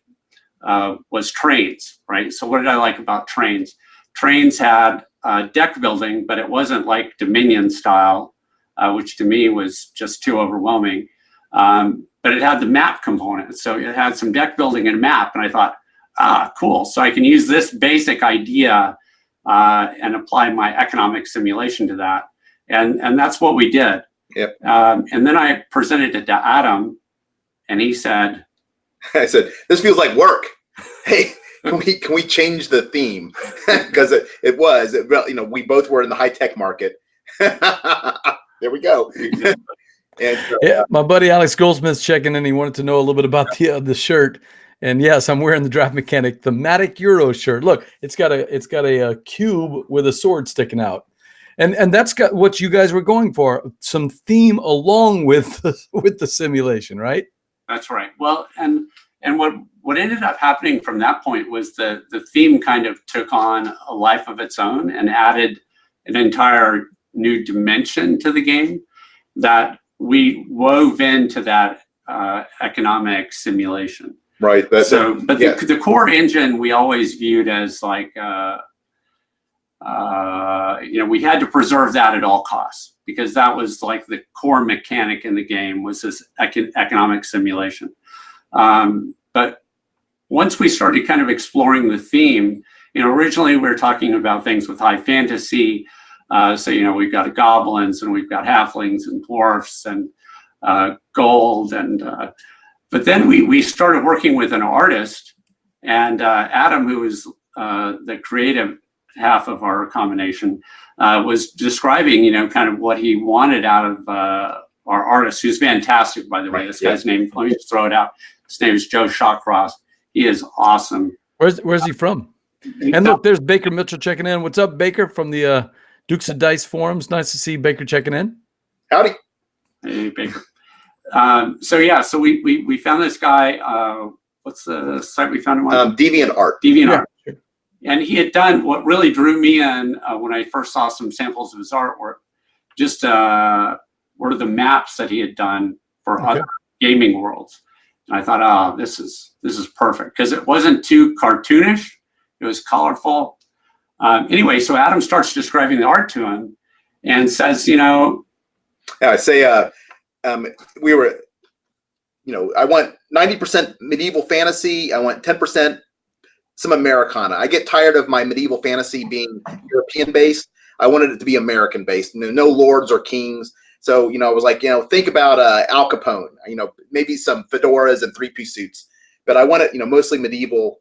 was Trains, right? So what did I like about Trains? Trains had deck building, but it wasn't like Dominion style, which to me was just too overwhelming. But it had the map component. So it had some deck building and map. And I thought, cool. So I can use this basic idea and apply my economic simulation to that. And that's what we did. Yep. And then I presented it to Adam, and he said, I said, this feels like work. Hey, can we change the theme? Because we both were in the high tech market. There we go. And yeah, my buddy Alex Goldsmith's checking in. He wanted to know a little bit about the shirt. And yes, I'm wearing the Draft Mechanic thematic Euro shirt. Look, it's got a cube with a sword sticking out. And that's got what you guys were going for, some theme along with the simulation, right? That's right. Well, and what ended up happening from that point was the theme kind of took on a life of its own and added an entire new dimension to the game that we wove into that economic simulation. Right. The core engine we always viewed as like, we had to preserve that at all costs because that was like the core mechanic in the game was this economic simulation. But once we started kind of exploring the theme, originally we were talking about things with high fantasy. So, we've got goblins and we've got halflings and dwarfs and gold. But then we started working with an artist, and Adam, who is the creative half of our combination, was describing, kind of what he wanted out of our artist, who's fantastic, by the way. This guy's name, let me just throw it out. His name is Joe Shawcross. He is awesome. Where's he from? And look, there's Baker Mitchell checking in. What's up, Baker, from the Dukes of Dice forums? Nice to see Baker checking in. Howdy. Hey, Baker. So we found this guy. What's the site we found him on? DeviantArt. And he had done what really drew me in when I first saw some samples of his artwork. Just were the maps that he had done for other gaming worlds. And I thought, this is perfect because it wasn't too cartoonish. It was colorful. Anyway, so Adam starts describing the art to him and says, I say, we were, I want 90% medieval fantasy. I want 10% some Americana. I get tired of my medieval fantasy being European based. I wanted it to be American based. No lords or kings. So, I was like, think about Al Capone, maybe some fedoras and three-piece suits, but I want it, mostly medieval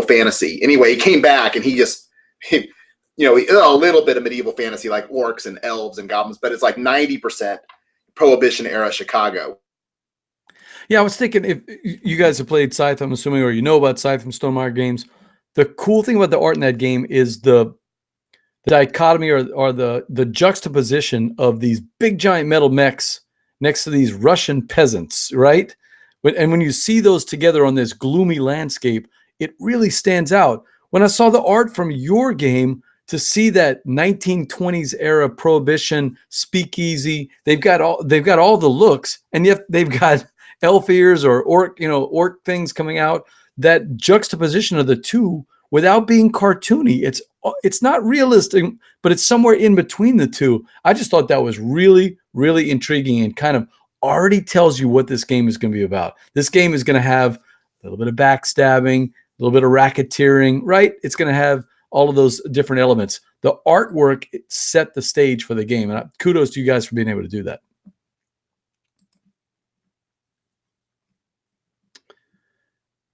fantasy. Anyway, he came back and he just, a little bit of medieval fantasy like orcs and elves and goblins, but it's like 90% Prohibition era Chicago. Yeah, I was thinking if you guys have played Scythe, I'm assuming, or about Scythe from Stonemaier Games, the cool thing about the art in that game is the dichotomy or the juxtaposition of these big giant metal mechs next to these Russian peasants, right? And when you see those together on this gloomy landscape, it really stands out. when I saw the art from your game, to see that 1920s era prohibition speakeasy, they've got all the looks, and yet they've got elf ears or orc things coming out. That juxtaposition of the two without being cartoony, it's not realistic, but it's somewhere in between the two. I just thought that was really, really intriguing and kind of already tells you what this game is going to be about. This game is going to have a little bit of backstabbing, a little bit of racketeering, right? It's going to have all of those different elements. The artwork set the stage for the game, and kudos to you guys for being able to do that.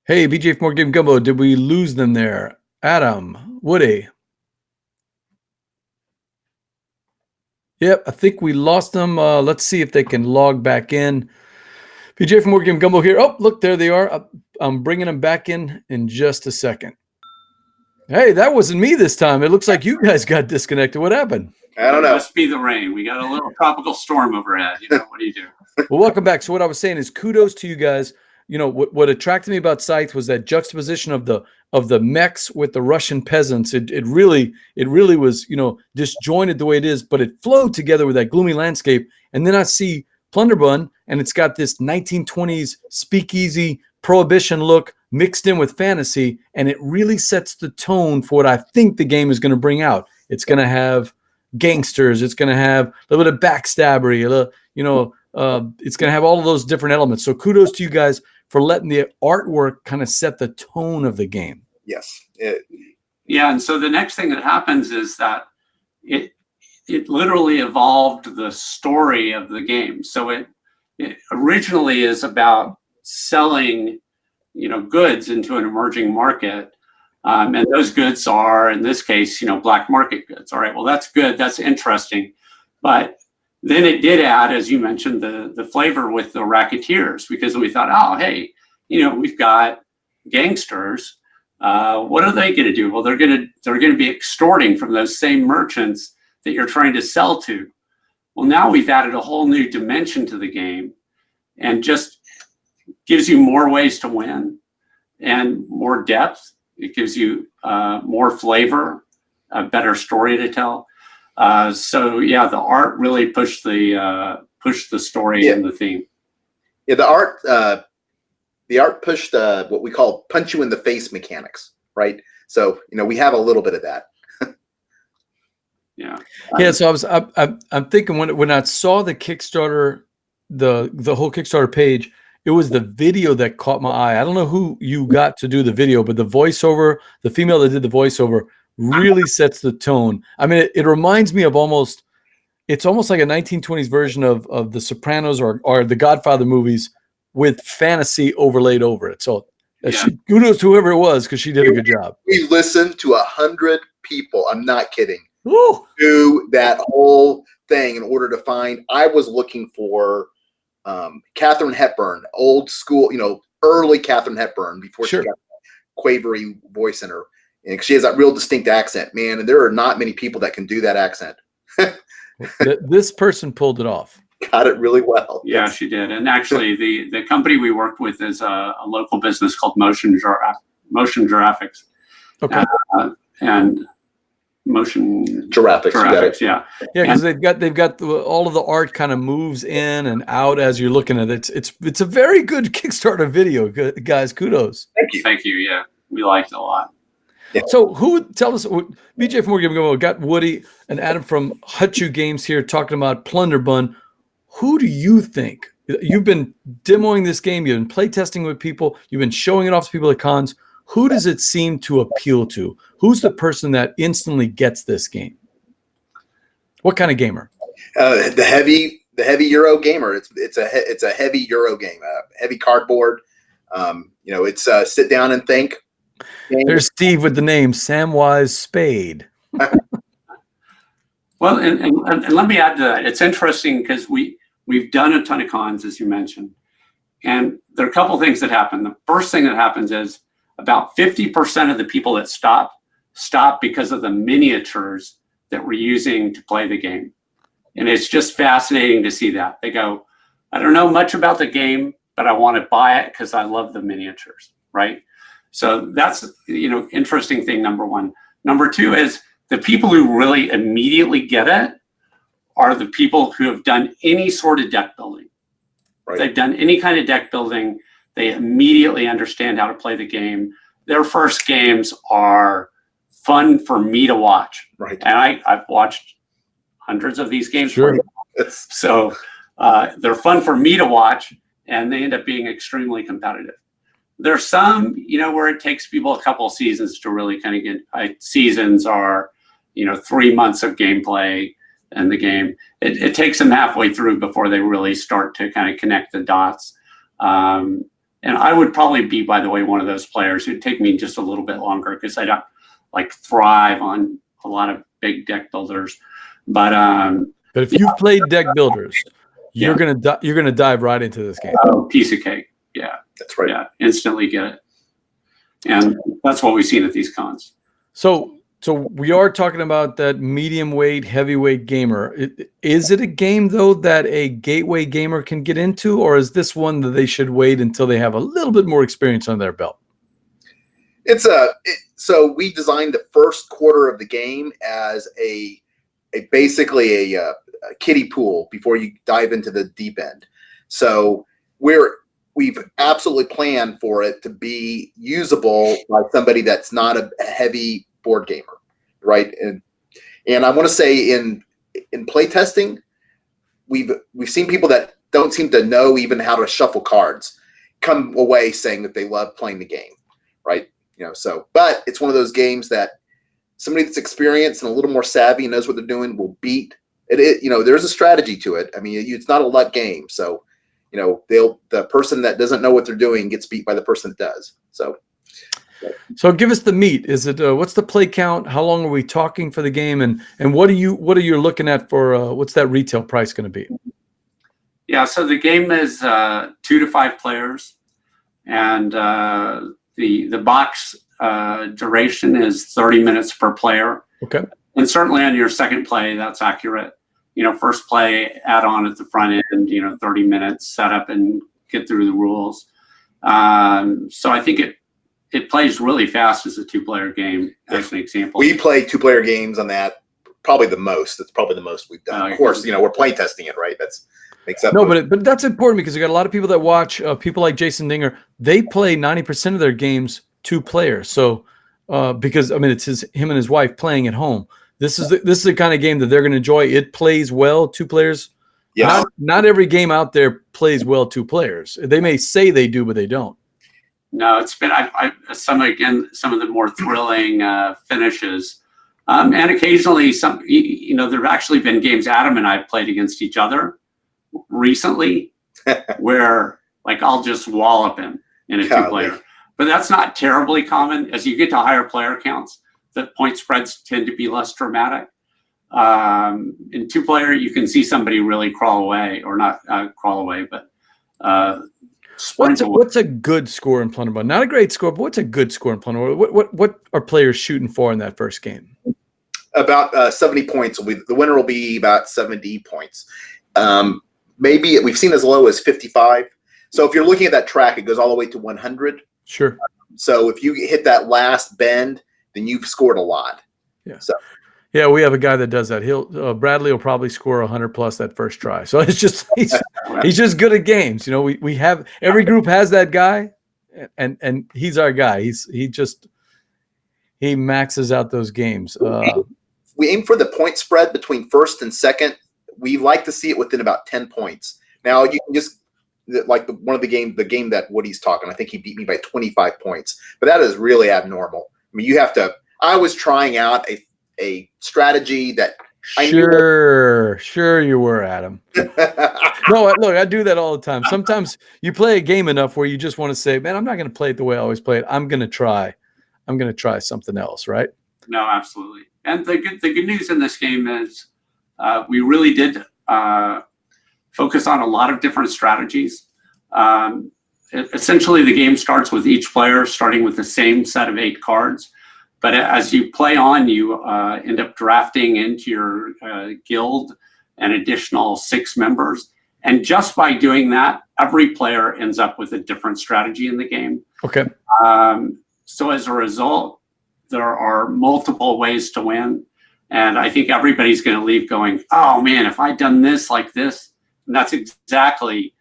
Hey, BJ from More Game Gumbo, did we lose them there? Adam, Woody. Yep, I think we lost them. Let's see if they can log back in. BJ from More Game Gumbo here. Oh, look, there they are. I'm bringing them back in just a second. Hey, that wasn't me this time. It looks like you guys got disconnected. What happened? I don't know. It must be the rain. We got a little tropical storm overhead. What do you do? Well, welcome back. So what I was saying is kudos to you guys. What attracted me about Scythe was that juxtaposition of the mechs with the Russian peasants. It really was, disjointed the way it is, but it flowed together with that gloomy landscape. And then I see Plunderbund, and it's got this 1920s speakeasy prohibition look mixed in with fantasy, and it really sets the tone for what I think the game is going to bring out. It's going to have gangsters. It's going to have a little bit of backstabbery. It's going to have all of those different elements. So kudos to you guys for letting the artwork kind of set the tone of the game. Yes. Yeah, and so the next thing that happens is that it literally evolved the story of the game. So it originally is about selling goods into an emerging market, and those goods are, in this case, black market goods. All right, well, that's good, that's interesting, but then it did add, as you mentioned, the flavor with the racketeers, because we thought, oh, hey, we've got gangsters. What are they going to do? Well, they're going to be extorting from those same merchants that you're trying to sell to. Well, now we've added a whole new dimension to the game, and just gives you more ways to win and more depth. It gives you more flavor, a better story to tell. So yeah, the art really pushed the story and the theme. Yeah, the art pushed what we call punch you in the face mechanics, right? So we have a little bit of that. Yeah. Yeah. So I'm thinking when I saw the Kickstarter, the whole Kickstarter page, it was the video that caught my eye. I don't know who you got to do the video, but the voiceover, the female that did the voiceover, really sets the tone. I mean, it reminds me of it's almost like a 1920s version of The Sopranos or the Godfather movies with fantasy overlaid over it. So kudos to whoever it was, because she did a good job. We listened to 100 people. I'm not kidding. Ooh. Do that whole thing in order to find. I was looking for Katharine Hepburn, old school, early Katharine Hepburn before she got that quavery voice in her. And she has that real distinct accent, man. And there are not many people that can do that accent. This person pulled it off. Got it really well. Yeah, she did. And actually, the company we worked with is a local business called Motion Giraffics. Okay. And Motion Giraffics. Yeah. Yeah, because they've got all of the art kind of moves in and out as you're looking at it. It's a very good Kickstarter video, guys. Kudos. Thank you. Yeah, we liked it a lot. Yeah. So tell us, BJ from More Game Gumbo, got Woody and Adam from Hutchu Games here talking about Plunderbund. Who do you think? You've been demoing this game, you've been play testing with people, you've been showing it off to people at cons. Who does it seem to appeal to? Who's the person that instantly gets this game? What kind of gamer? The heavy Euro gamer. It's a heavy Euro game, heavy cardboard. It's sit down and think. There's Steve with the name Samwise Spade. Well, and let me add to that. It's interesting because we've done a ton of cons, as you mentioned, and there are a couple things that happen. The first thing that happens is about 50% of the people that stop because of the miniatures that we're using to play the game. And it's just fascinating to see that. They go, I don't know much about the game, but I want to buy it because I love the miniatures, right? So that's, interesting thing, number one. Number two is the people who really immediately get it are the people who have done any sort of deck building. Right. If they've done any kind of deck building, they immediately understand how to play the game. Their first games are fun for me to watch. Right. And I've watched hundreds of these games. Sure. So they're fun for me to watch, and they end up being extremely competitive. There's some, where it takes people a couple of seasons to really kind of get. Seasons are, 3 months of gameplay in the game. It takes them halfway through before they really start to kind of connect the dots. And I would probably be, by the way, one of those players who'd take me just a little bit longer because I don't thrive on a lot of big deck builders. But if you've played deck builders, you're gonna dive right into this game. Oh, piece of cake. Yeah, that's right. Yeah, instantly get it. And that's what we've seen at these cons. So we are talking about that medium weight, heavyweight gamer. Is it a game though that a gateway gamer can get into, or is this one that they should wait until they have a little bit more experience on their belt? So we designed the first quarter of the game as basically a kiddie pool before you dive into the deep end. So we've absolutely planned for it to be usable by somebody that's not a heavy board gamer, right? And I want to say in play testing, we've seen people that don't seem to know even how to shuffle cards come away saying that they love playing the game, right? But it's one of those games that somebody that's experienced and a little more savvy and knows what they're doing will beat it. There's a strategy to it. I mean, it's not a luck game. So, the person that doesn't know what they're doing gets beat by the person that does. So give us the meat. Is it what's the play count? How long are we talking for the game? And what are you looking at for what's that retail price going to be? Yeah, so the game is 2 to 5 players, and the box duration is 30 minutes per player. Okay. And certainly on your second play, that's accurate. First play, add on at the front end, 30 minutes, set up and get through the rules. So I think it plays really fast as a 2-player game, as an example. We play 2-player games on that probably the most. That's probably the most we've done. Of course, we're play testing it, right? Makes up. No, but that's important because you got a lot of people that watch. People like Jason Dinger, they play 90% of their games 2 players. So because it's him and his wife playing at home. This is the kind of game that they're going to enjoy. It plays well 2 players. Yeah. Not every game out there plays well 2 players. They may say they do, but they don't. No, it's been some of the more thrilling finishes, and occasionally some. There have actually been games Adam and I played against each other recently, where I'll just wallop him in a 2-player. But that's not terribly common. As you get to higher player counts, the point spreads tend to be less dramatic. In 2-player, you can see somebody really crawl away, or not crawl away, but. What's a good score in Plunderbund? Not a great score, but what's a good score in Plunderbund? What are players shooting for in that first game? About 70 points. The winner will be about 70 points. Maybe we've seen as low as 55. So if you're looking at that track, it goes all the way to 100. Sure. So if you hit that last bend, then you've scored a lot. Yeah. So. Yeah, we have a guy that does that. Bradley will probably score 100 plus that first try. So it's just he's just good at games. We have every group has that guy, and he's our guy. He maxes out those games. We aim for the point spread between first and second. We like to see it within about 10 points. Now you can just the game that Woody's talking. I think he beat me by 25 points, but that is really abnormal. I mean, you have to. I was trying out a strategy that Sure you were, Adam. No, look, I do that all the time. Sometimes you play a game enough where you just want to say, man, I'm not going to play it the way I always play it. I'm going to try something else, right? No, absolutely. And the good news in this game is we really did focus on a lot of different strategies. Essentially, the game starts with each player starting with the same set of 8 cards. But as you play on, you end up drafting into your guild an additional 6 members. And just by doing that, every player ends up with a different strategy in the game. Okay. So as a result, there are multiple ways to win. And I think everybody's going to leave going, oh man, if I'd done this like this, and that's exactly,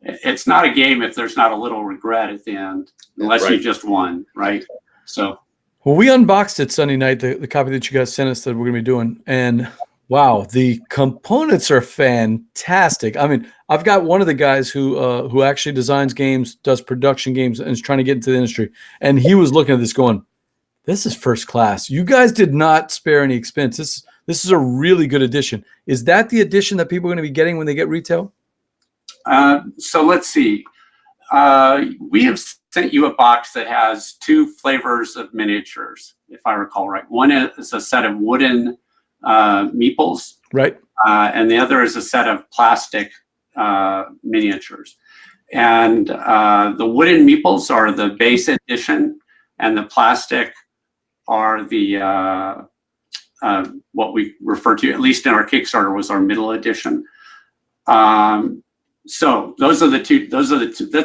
it's not a game if there's not a little regret at the end, unless you just won, right? So. Well, we unboxed it Sunday night, the copy that you guys sent us that we're going to be doing. And wow, the components are fantastic. I mean, I've got one of the guys who actually designs games, does production games, and is trying to get into the industry. And he was looking at this going, this is first class. You guys did not spare any expense. This is a really good edition. Is that the edition that people are going to be getting when they get retail? So let's see. We have sent you a box that has 2 flavors of miniatures, if I recall right. One is a set of wooden meeples, right? And the other is a set of plastic miniatures. And the wooden meeples are the base edition, and the plastic are the what we refer to, at least in our Kickstarter, was our middle edition. So those are the two. That's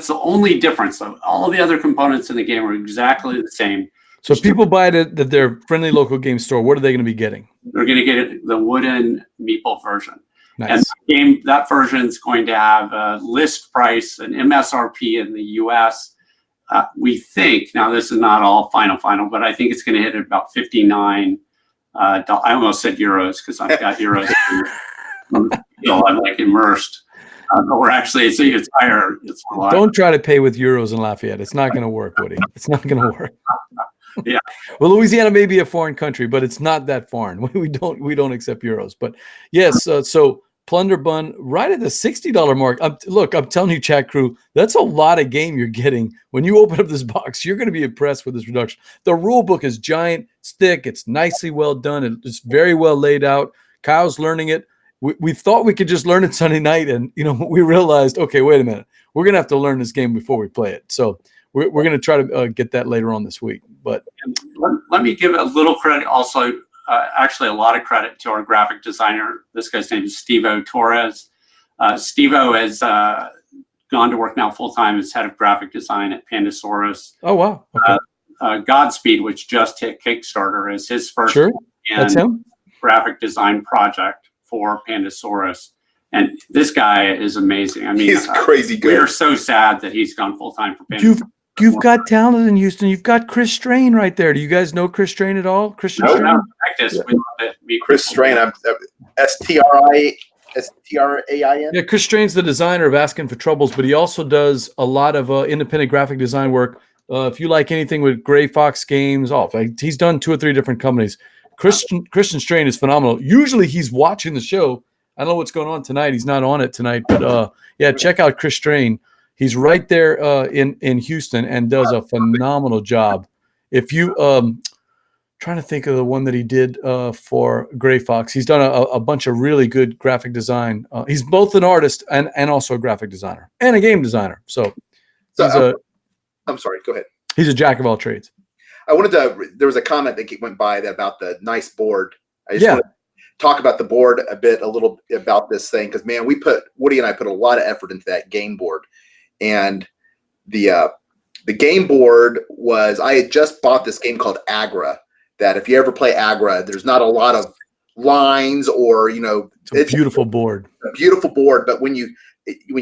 the only difference. So all the other components in the game are exactly the same. So if people buy it at their friendly local game store, what are they going to be getting? They're going to get the wooden meeple version. Nice. And that version is going to have a list price, an MSRP in the US. We think, now this is not all final, but I think it's going to hit at about 59. I almost said euros because I've got euros. I'm like immersed. But we're actually, it's higher. It's a lot. Don't try to pay with euros in Lafayette. It's not going to work, Woody. It's not going to work. Yeah. Well, Louisiana may be a foreign country, but it's not that foreign. We don't accept euros. But yes, so Plunderbund right at the $60 mark. I'm telling you, chat crew, that's a lot of game you're getting. When you open up this box, you're going to be impressed with this reduction. The rule book is giant, it's thick, it's nicely well done, it's very well laid out. Kyle's learning it. We thought we could just learn it Sunday night, and we realized, okay, wait a minute, we're going to have to learn this game before we play it. So we're going to try to get that later on this week. But let me give a little credit also. Actually, a lot of credit to our graphic designer. This guy's name is Steve-O Torres. Steve-O has gone to work now full-time as head of graphic design at Pandasaurus. Oh, wow. Okay. Godspeed, which just hit Kickstarter, is his first That's him. graphic design project for Pandasaurus. And this guy is amazing. I mean, he's crazy good. We are so sad that he's gone full-time for Pandasaurus. You've got talent in Houston. You've got Chris Strain right there. Do you guys know Chris Strain at all? Christian Strain? No, practice. We love it. Chris Strain. I'm S-T-R-A-I-N. Yeah, Chris Strain's the designer of Asking for Troubles, but he also does a lot of independent graphic design work. If you like anything with Gray Fox Games, he's done 2 or 3 different companies. Christian Strain is phenomenal. Usually he's watching the show. I don't know what's going on tonight. He's not on it tonight, but check out Chris Strain. He's right there in Houston and does a phenomenal job. If you trying to think of the one that he did for Gray Fox, he's done a bunch of really good graphic design. He's both an artist and also a graphic designer and a game designer. I'm sorry. Go ahead. He's a jack of all trades. There was a comment that went by about the nice board. I just want to talk about the board a little about this thing because man, Woody and I put a lot of effort into that game board. And the game board I had just bought this game called Agra, that if you ever play Agra, there's not a lot of lines or, it's a beautiful board. A beautiful board. But when you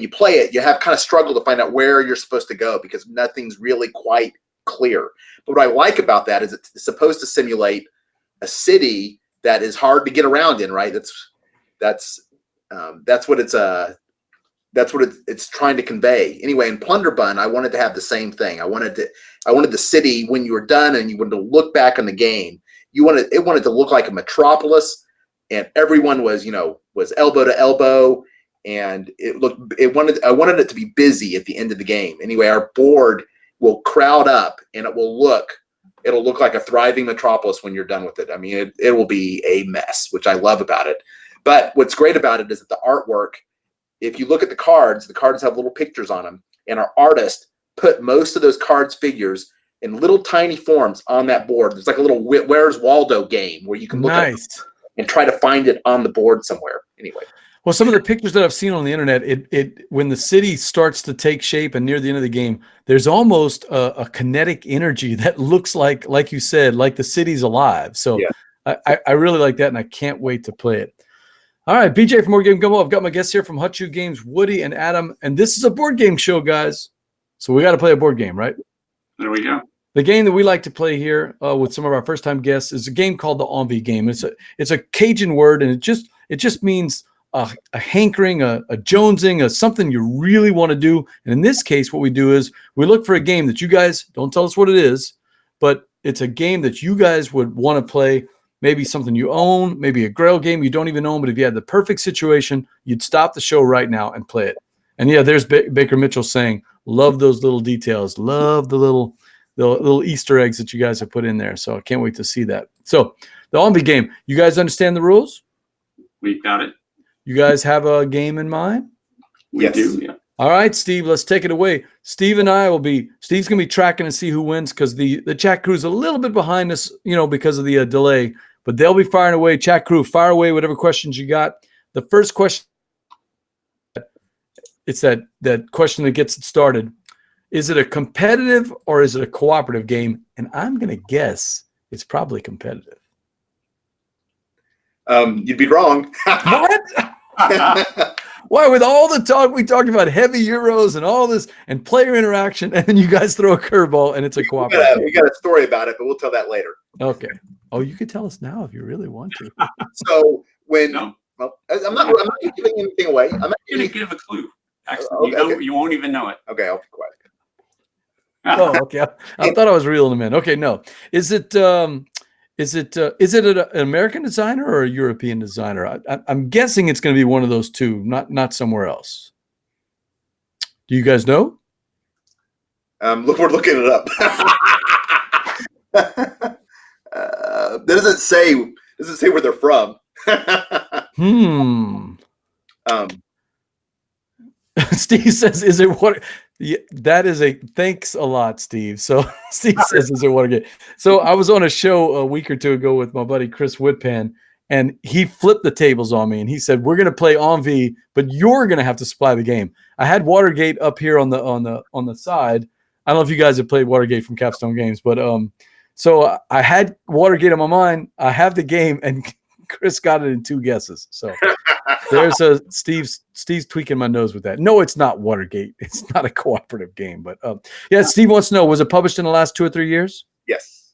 play it, you have kind of struggle to find out where you're supposed to go because nothing's really quite clear. But what I like about that is it's supposed to simulate a city that is hard to get around in, right? That's what it's trying to convey. Anyway, in Plunderbund, I wanted to have the same thing. I wanted the city when you were done and you wanted to look back on the game. It wanted to look like a metropolis, and everyone was elbow to elbow, and I wanted it to be busy at the end of the game. Anyway, our board will crowd up and it'll look like a thriving metropolis when you're done with it. I mean, it will be a mess, which I love about it. But what's great about it is that the artwork, if you look at the cards have little pictures on them, and our artist put most of those cards figures in little tiny forms on that board. There's like a little Where's Waldo game where you can look at it and try to find it on the board somewhere. Anyway. Well, some of the pictures that I've seen on the internet, it when the city starts to take shape and near the end of the game, there's almost a kinetic energy that looks like you said, like the city's alive. So Yeah. I really like that, and I can't wait to play it. All right, BJ from Board Game Gumbo. I've got my guests here from Hutchu Games, Woody and Adam, and this is a board game show, guys. So we got to play a board game, right? There we go. The game that we like to play here with some of our first-time guests is a game called the Envie Game. It's a Cajun word, and it just means a hankering, a jonesing, something you really want to do. And in this case, what we do is we look for a game that you guys don't tell us what it is, but it's a game that you guys would want to play. Maybe something you own, maybe a Grail game you don't even own, but if you had the perfect situation, you'd stop the show right now and play it. And yeah, there's Baker Mitchell saying, love those little details, love the little Easter eggs that you guys have put in there. So I can't wait to see that. So the Envie Game, you guys understand the rules? We've got it. You guys have a game in mind? We do, yeah. All right, Steve, let's take it away. Steve and I Steve's going to be tracking and see who wins because the chat crew's a little bit behind us, because of the delay, but they'll be firing away. Chat crew, fire away whatever questions you got. The first question, it's that question that gets it started. Is it a competitive or is it a cooperative game? And I'm going to guess it's probably competitive. You'd be wrong. What? Why, with all the talk we talked about heavy Euros and all this and player interaction, and then you guys throw a curveball and it's a cooperative. We got a story about it, but we'll tell that later. Okay. Oh, you could tell us now if you really want to. So when No. well, I'm not giving anything away. I'm not I'm going to give a clue. Actually, Okay. you won't even know it. Okay, I'll be quiet. Oh, okay. I thought I was reeling them in. Okay, no. Is it an American designer or a European designer? I'm guessing it's going to be one of those two, not somewhere else. Do you guys know? We're looking it up. Doesn't say where they're from. Steve says, "Is it what?" Yeah, that is a thanks a lot, Steve. So Steve says, "Is it Watergate?" So I was on a show a week or two ago with my buddy Chris Whitpan, and he flipped the tables on me, and he said, "We're going to play Envie, but you're going to have to supply the game." I had Watergate up here on the side. I don't know if you guys have played Watergate from Capstone Games, but so I had Watergate on my mind. I have the game, and Chris got it in 2 guesses. So there's Steve's tweaking my nose with that. No, it's not Watergate. It's not a cooperative game, but yeah. Steve wants to know: was it published in the last 2 or 3 years? Yes.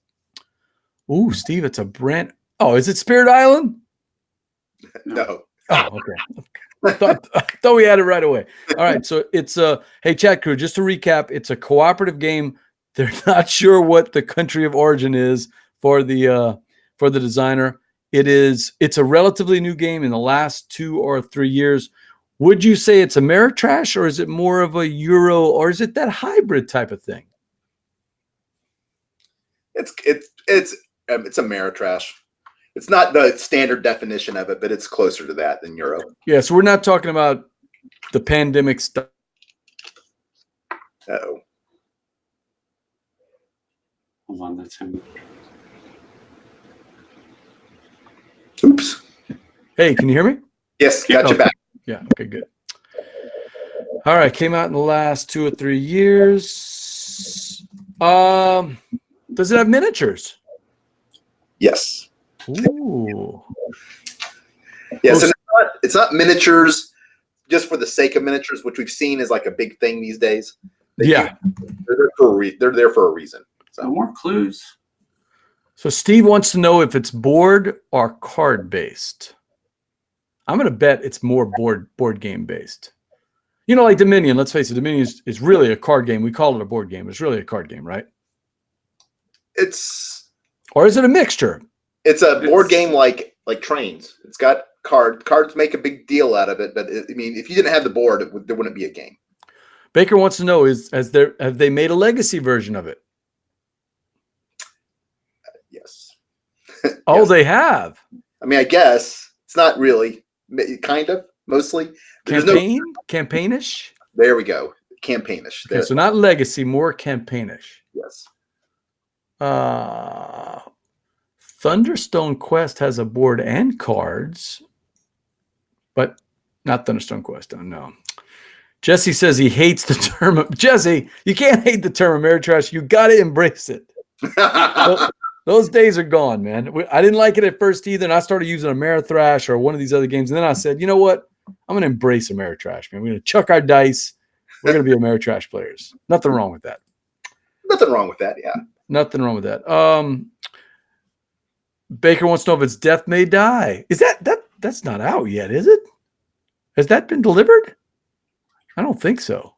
Ooh, Steve, it's a brand. Oh, is it Spirit Island? No. Oh, okay. I thought we had it right away. All right, so it's hey, chat crew, just to recap, it's a cooperative game. They're not sure what the country of origin is for the designer. It's a relatively new game in the last 2 or 3 years. Would you say it's Ameritrash, or is it more of a Euro, or is it that hybrid type of thing? It's Ameritrash. It's not the standard definition of it, but it's closer to that than Euro. Yeah, so we're not talking about the pandemic stuff. Uh-oh. Hold on, that's him. Oops. Hey, can you hear me? Yes, got you back. Yeah, okay, good. All right, came out in the last 2 or 3 years. Does it have miniatures? Yes. Ooh. Yes, and it's not miniatures just for the sake of miniatures, which we've seen is like a big thing these days. They're there for a reason. So No more clues. So Steve wants to know if it's board or card based. I'm going to bet it's more board game based. Like Dominion. Let's face it, Dominion is really a card game. We call it a board game. It's really a card game, right? Or is it a mixture? It's a board game like Trains. It's got cards make a big deal out of it, but if you didn't have the board, there wouldn't be a game. Baker wants to know: have they made a legacy version of it? Yes. Oh, Yes. they have. I guess it's not really, kind of, mostly. Campaignish. There we go. Campaignish. Okay, so not legacy, more campaignish. Yes. Thunderstone Quest has a board and cards, but Not Thunderstone Quest. Oh, no. Jesse says he hates the term. Jesse, you can't hate the term Ameritrash. You got to embrace it. Those days are gone, man. I didn't like it at first either, and I started using Amerithrash or one of these other games, and then I said, you know what? I'm going to embrace Ameritrash, man. We're going to chuck our dice. We're going to be Ameritrash players. Nothing wrong with that. Nothing wrong with that, yeah. Nothing wrong with that. Baker wants to know if it's Death May Die. Is that's not out yet, is it? Has that been delivered? I don't think so.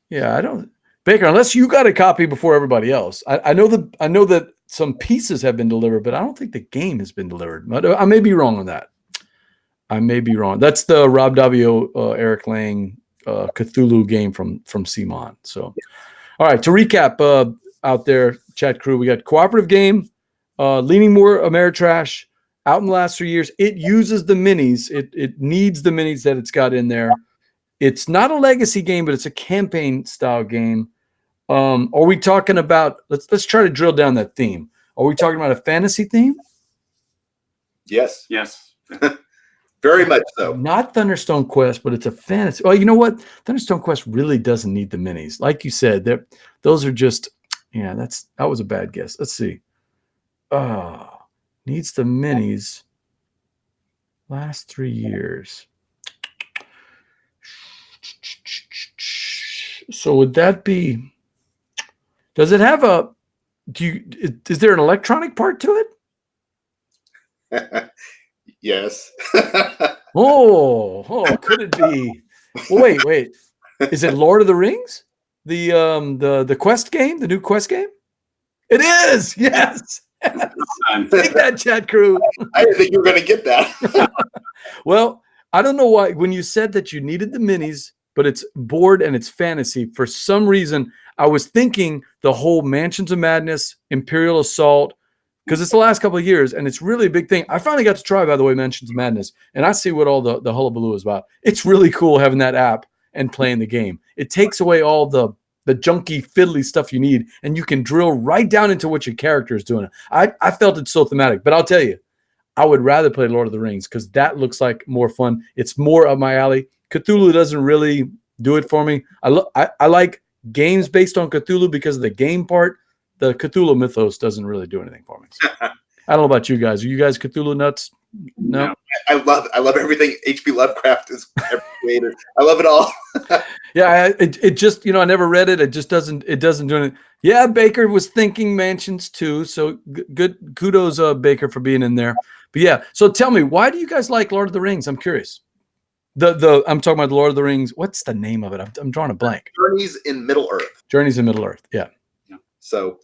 Yeah, I don't. Baker, unless you got a copy before everybody else. I know that some pieces have been delivered, but I don't think the game has been delivered. I may be wrong on that. I may be wrong. That's the Rob Davio, Eric Lang, Cthulhu game from CMON. So, all right, to recap out there, chat crew, we got cooperative game, leaning more Ameritrash, out in the last 3 years. It uses the minis. It needs the minis that it's got in there. It's not a legacy game, but it's a campaign style game. Are we talking about, let's try to drill down that theme. Are we talking about a fantasy theme? Yes. Yes. Very much so. Not Thunderstone Quest, but it's a fantasy. Well, you know what? Thunderstone Quest really doesn't need the minis. Like you said, those are just, yeah, that was a bad guess. Let's see. Needs the minis. Last 3 years. So would that be, does it have is there an electronic part to it? Yes. Could it be? Well, wait. Is it Lord of the Rings? The Quest game, the new Quest game? It is. Yes. Take that, chat crew. I didn't think you were going to get that. Well, I don't know why. When you said that you needed the minis, but it's board and it's fantasy, for some reason, I was thinking the whole Mansions of Madness, Imperial Assault, because it's the last couple of years, and it's really a big thing. I finally got to try, by the way, Mansions of Madness, and I see what all the hullabaloo is about. It's really cool having that app and playing the game. It takes away all the junky, fiddly stuff you need, and you can drill right down into what your character is doing. I felt it so thematic, but I'll tell you, I would rather play Lord of the Rings because that looks like more fun. It's more up my alley. Cthulhu doesn't really do it for me. I like games based on Cthulhu because of the game part. The Cthulhu mythos doesn't really do anything for me. So, I don't know about you guys. Are you guys Cthulhu nuts? No. I love everything H.P. Lovecraft has created. I love it all. Yeah, it just, I never read it. It just doesn't do anything. Yeah, Baker was thinking Mansions too. So good kudos Baker for being in there. But yeah, so tell me, why do you guys like Lord of the Rings? I'm curious. I'm talking about the Lord of the Rings. What's the name of it? I'm drawing a blank. Journeys in Middle Earth. Journeys in Middle Earth. Yeah. So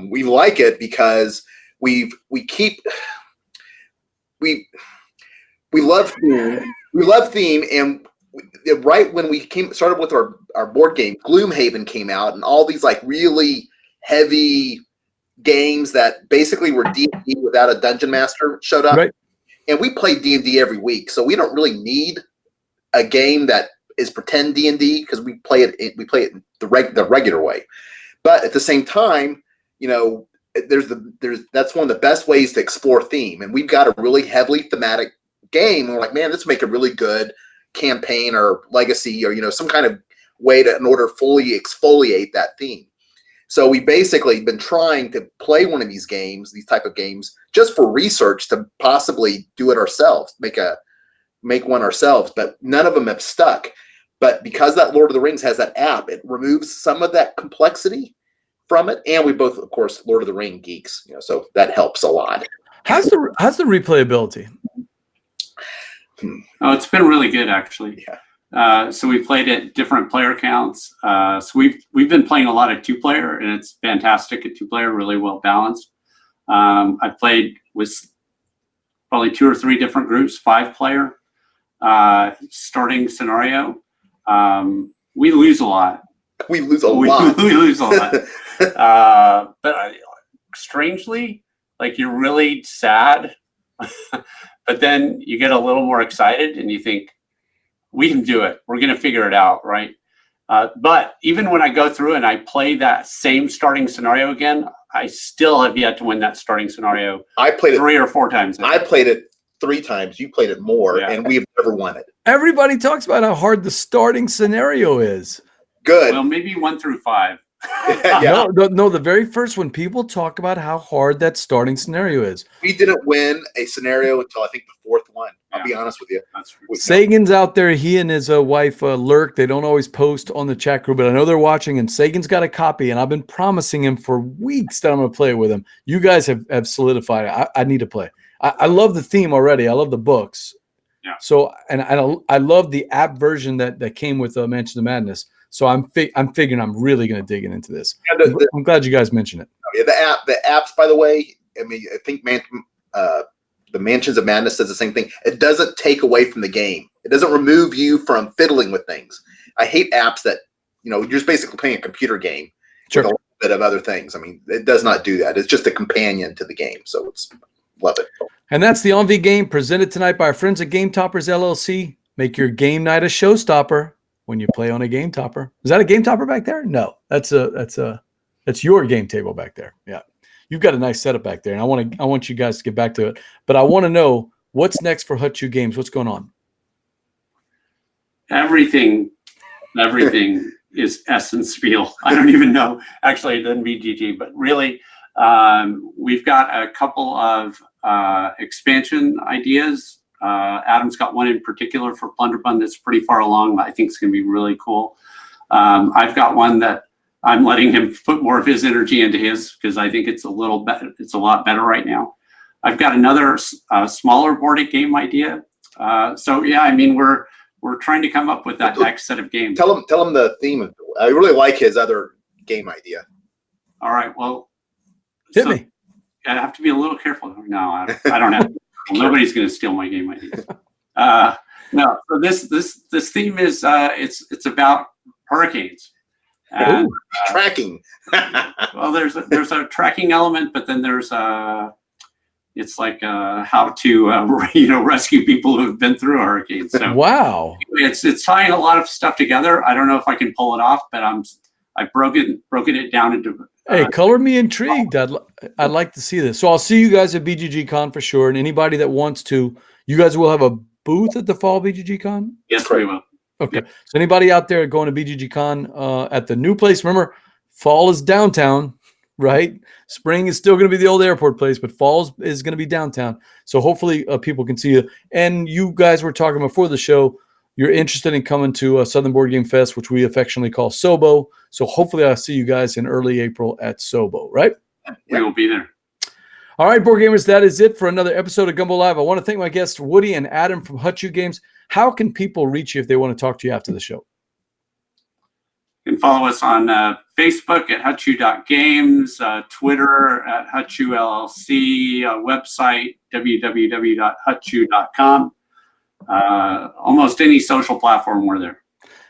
we like it because we love theme. We love theme, and right when we started with our board game, Gloomhaven came out, and all these like really heavy games that basically were D&D without a dungeon master showed up. Right. And we play D&D every week, so we don't really need a game that is pretend D&D because we play it the regular way. But at the same time, that's one of the best ways to explore theme. And we've got a really heavily thematic game. We're like, man, let's make a really good campaign or legacy or, some kind of way in order to fully exfoliate that theme. So we basically been trying to play one of these type of games, just for research to possibly do it ourselves, make one ourselves, but none of them have stuck. But because that Lord of the Rings has that app, it removes some of that complexity from it. And we both, of course, Lord of the Ring geeks, so that helps a lot. How's the replayability? Oh, it's been really good, actually. Yeah. So we played at different player counts. So we've been playing a lot of 2-player, and it's fantastic at 2-player, really well balanced. I played with probably 2 or 3 different groups, 5-player starting scenario. We lose a lot. We lose a lot. We lose a lot. But strangely, like, you're really sad, but then you get a little more excited and you think, we can do it. We're going to figure it out, right? But even when I go through and I play that same starting scenario again, I still have yet to win that starting scenario. I played 3 or 4 times. I played it 3 times. You played it more, and we've never won it. Everybody talks about how hard the starting scenario is. Good. Well, maybe 1 through 5. Yeah. No, the very first one, people talk about how hard that starting scenario is. We didn't win a scenario until I think the 4th one. I'll be honest with you. That's true. Sagan's out there. He and his wife lurk. They don't always post on the chat group, but I know they're watching. And Sagan's got a copy, and I've been promising him for weeks that I'm going to play it with him. You guys have solidified it. I need to play. I love the theme already. I love the books. Yeah. So and I love the app version that came with Mansions of Madness. So I'm figuring I'm really going to dig into this. Yeah, I'm glad you guys mentioned it. Yeah, the apps, by the way. I mean, I think the Mansions of Madness does the same thing. It doesn't take away from the game. It doesn't remove you from fiddling with things. I hate apps that you're just basically playing a computer game with a little bit of other things. I mean, it does not do that. It's just a companion to the game. So love it. And that's the Envie Game presented tonight by our friends at Game Toppers LLC. Make your game night a showstopper when you play on a Game Topper. Is that a Game Topper back there? No, that's your game table back there. Yeah, you've got a nice setup back there, and I want you guys to get back to it. But I want to know what's next for Hutchu Games. What's going on? Everything is Essence Spiel. I don't even know. Actually, it doesn't be Bgg, but really, we've got a couple of expansion ideas. Adam's got one in particular for Plunderbund that's pretty far along, but I think it's going to be really cool. I've got one that I'm letting him put more of his energy into his because I think it's a little better. It's a lot better right now. I've got another smaller board game idea. So yeah, I mean we're trying to come up with that next set of games. Tell him the theme. I really like his other game idea. All right, well, Hit me. I have to be a little careful. No, I don't have. Nobody's going to steal my game ideas. No, so this theme is it's about hurricanes. And, tracking. Well, there's a tracking element, but then there's it's like how to rescue people who have been through hurricanes. So wow, it's tying a lot of stuff together. I don't know if I can pull it off, but I've broken it down into. Hey, color me intrigued. I'd like to see this. So I'll see you guys at Bgg Con for sure. And anybody that wants to, you guys will have a booth at the fall Bgg Con? Yes, we will. Okay. Yep. So anybody out there going to Bgg Con at the new place, remember, fall is downtown, right? Spring is still going to be the old airport place, but fall is going to be downtown. So hopefully people can see you. And you guys were talking before the show, you're interested in coming to Southern Board Game Fest, which we affectionately call SOBO. So hopefully I'll see you guys in early April at SOBO, right? We will be there. All right, board gamers, that is it for another episode of Gumbo Live. I want to thank my guests, Woody and Adam from Hutchu Games. How can people reach you if they want to talk to you after the show? You can follow us on Facebook at hutchu.games, Twitter at Hutchu LLC, website www.hutchu.com. Almost any social platform we're there.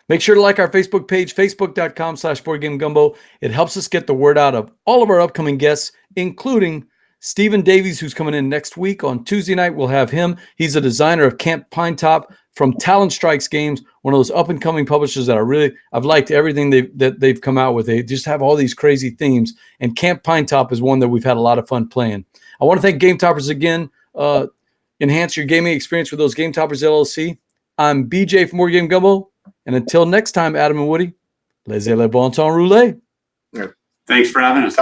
Make sure to like our Facebook page, facebook.com/boardgamegumbo. It helps us get the word out of all of our upcoming guests, including Stephen Davies, who's coming in next week on Tuesday night. We'll have him. He's a designer of Camp Pinetop from Talon Strikes Games, one of those up-and-coming publishers that I've liked everything they've come out with. They just have all these crazy themes, and Camp Pinetop is one that we've had a lot of fun playing. I want to thank Game Toppers again. Enhance your gaming experience with those Game Toppers LLC. I'm BJ from Board Game Gumbo. And until next time, Adam and Woody, laissez le bon temps rouler. Thanks for having us.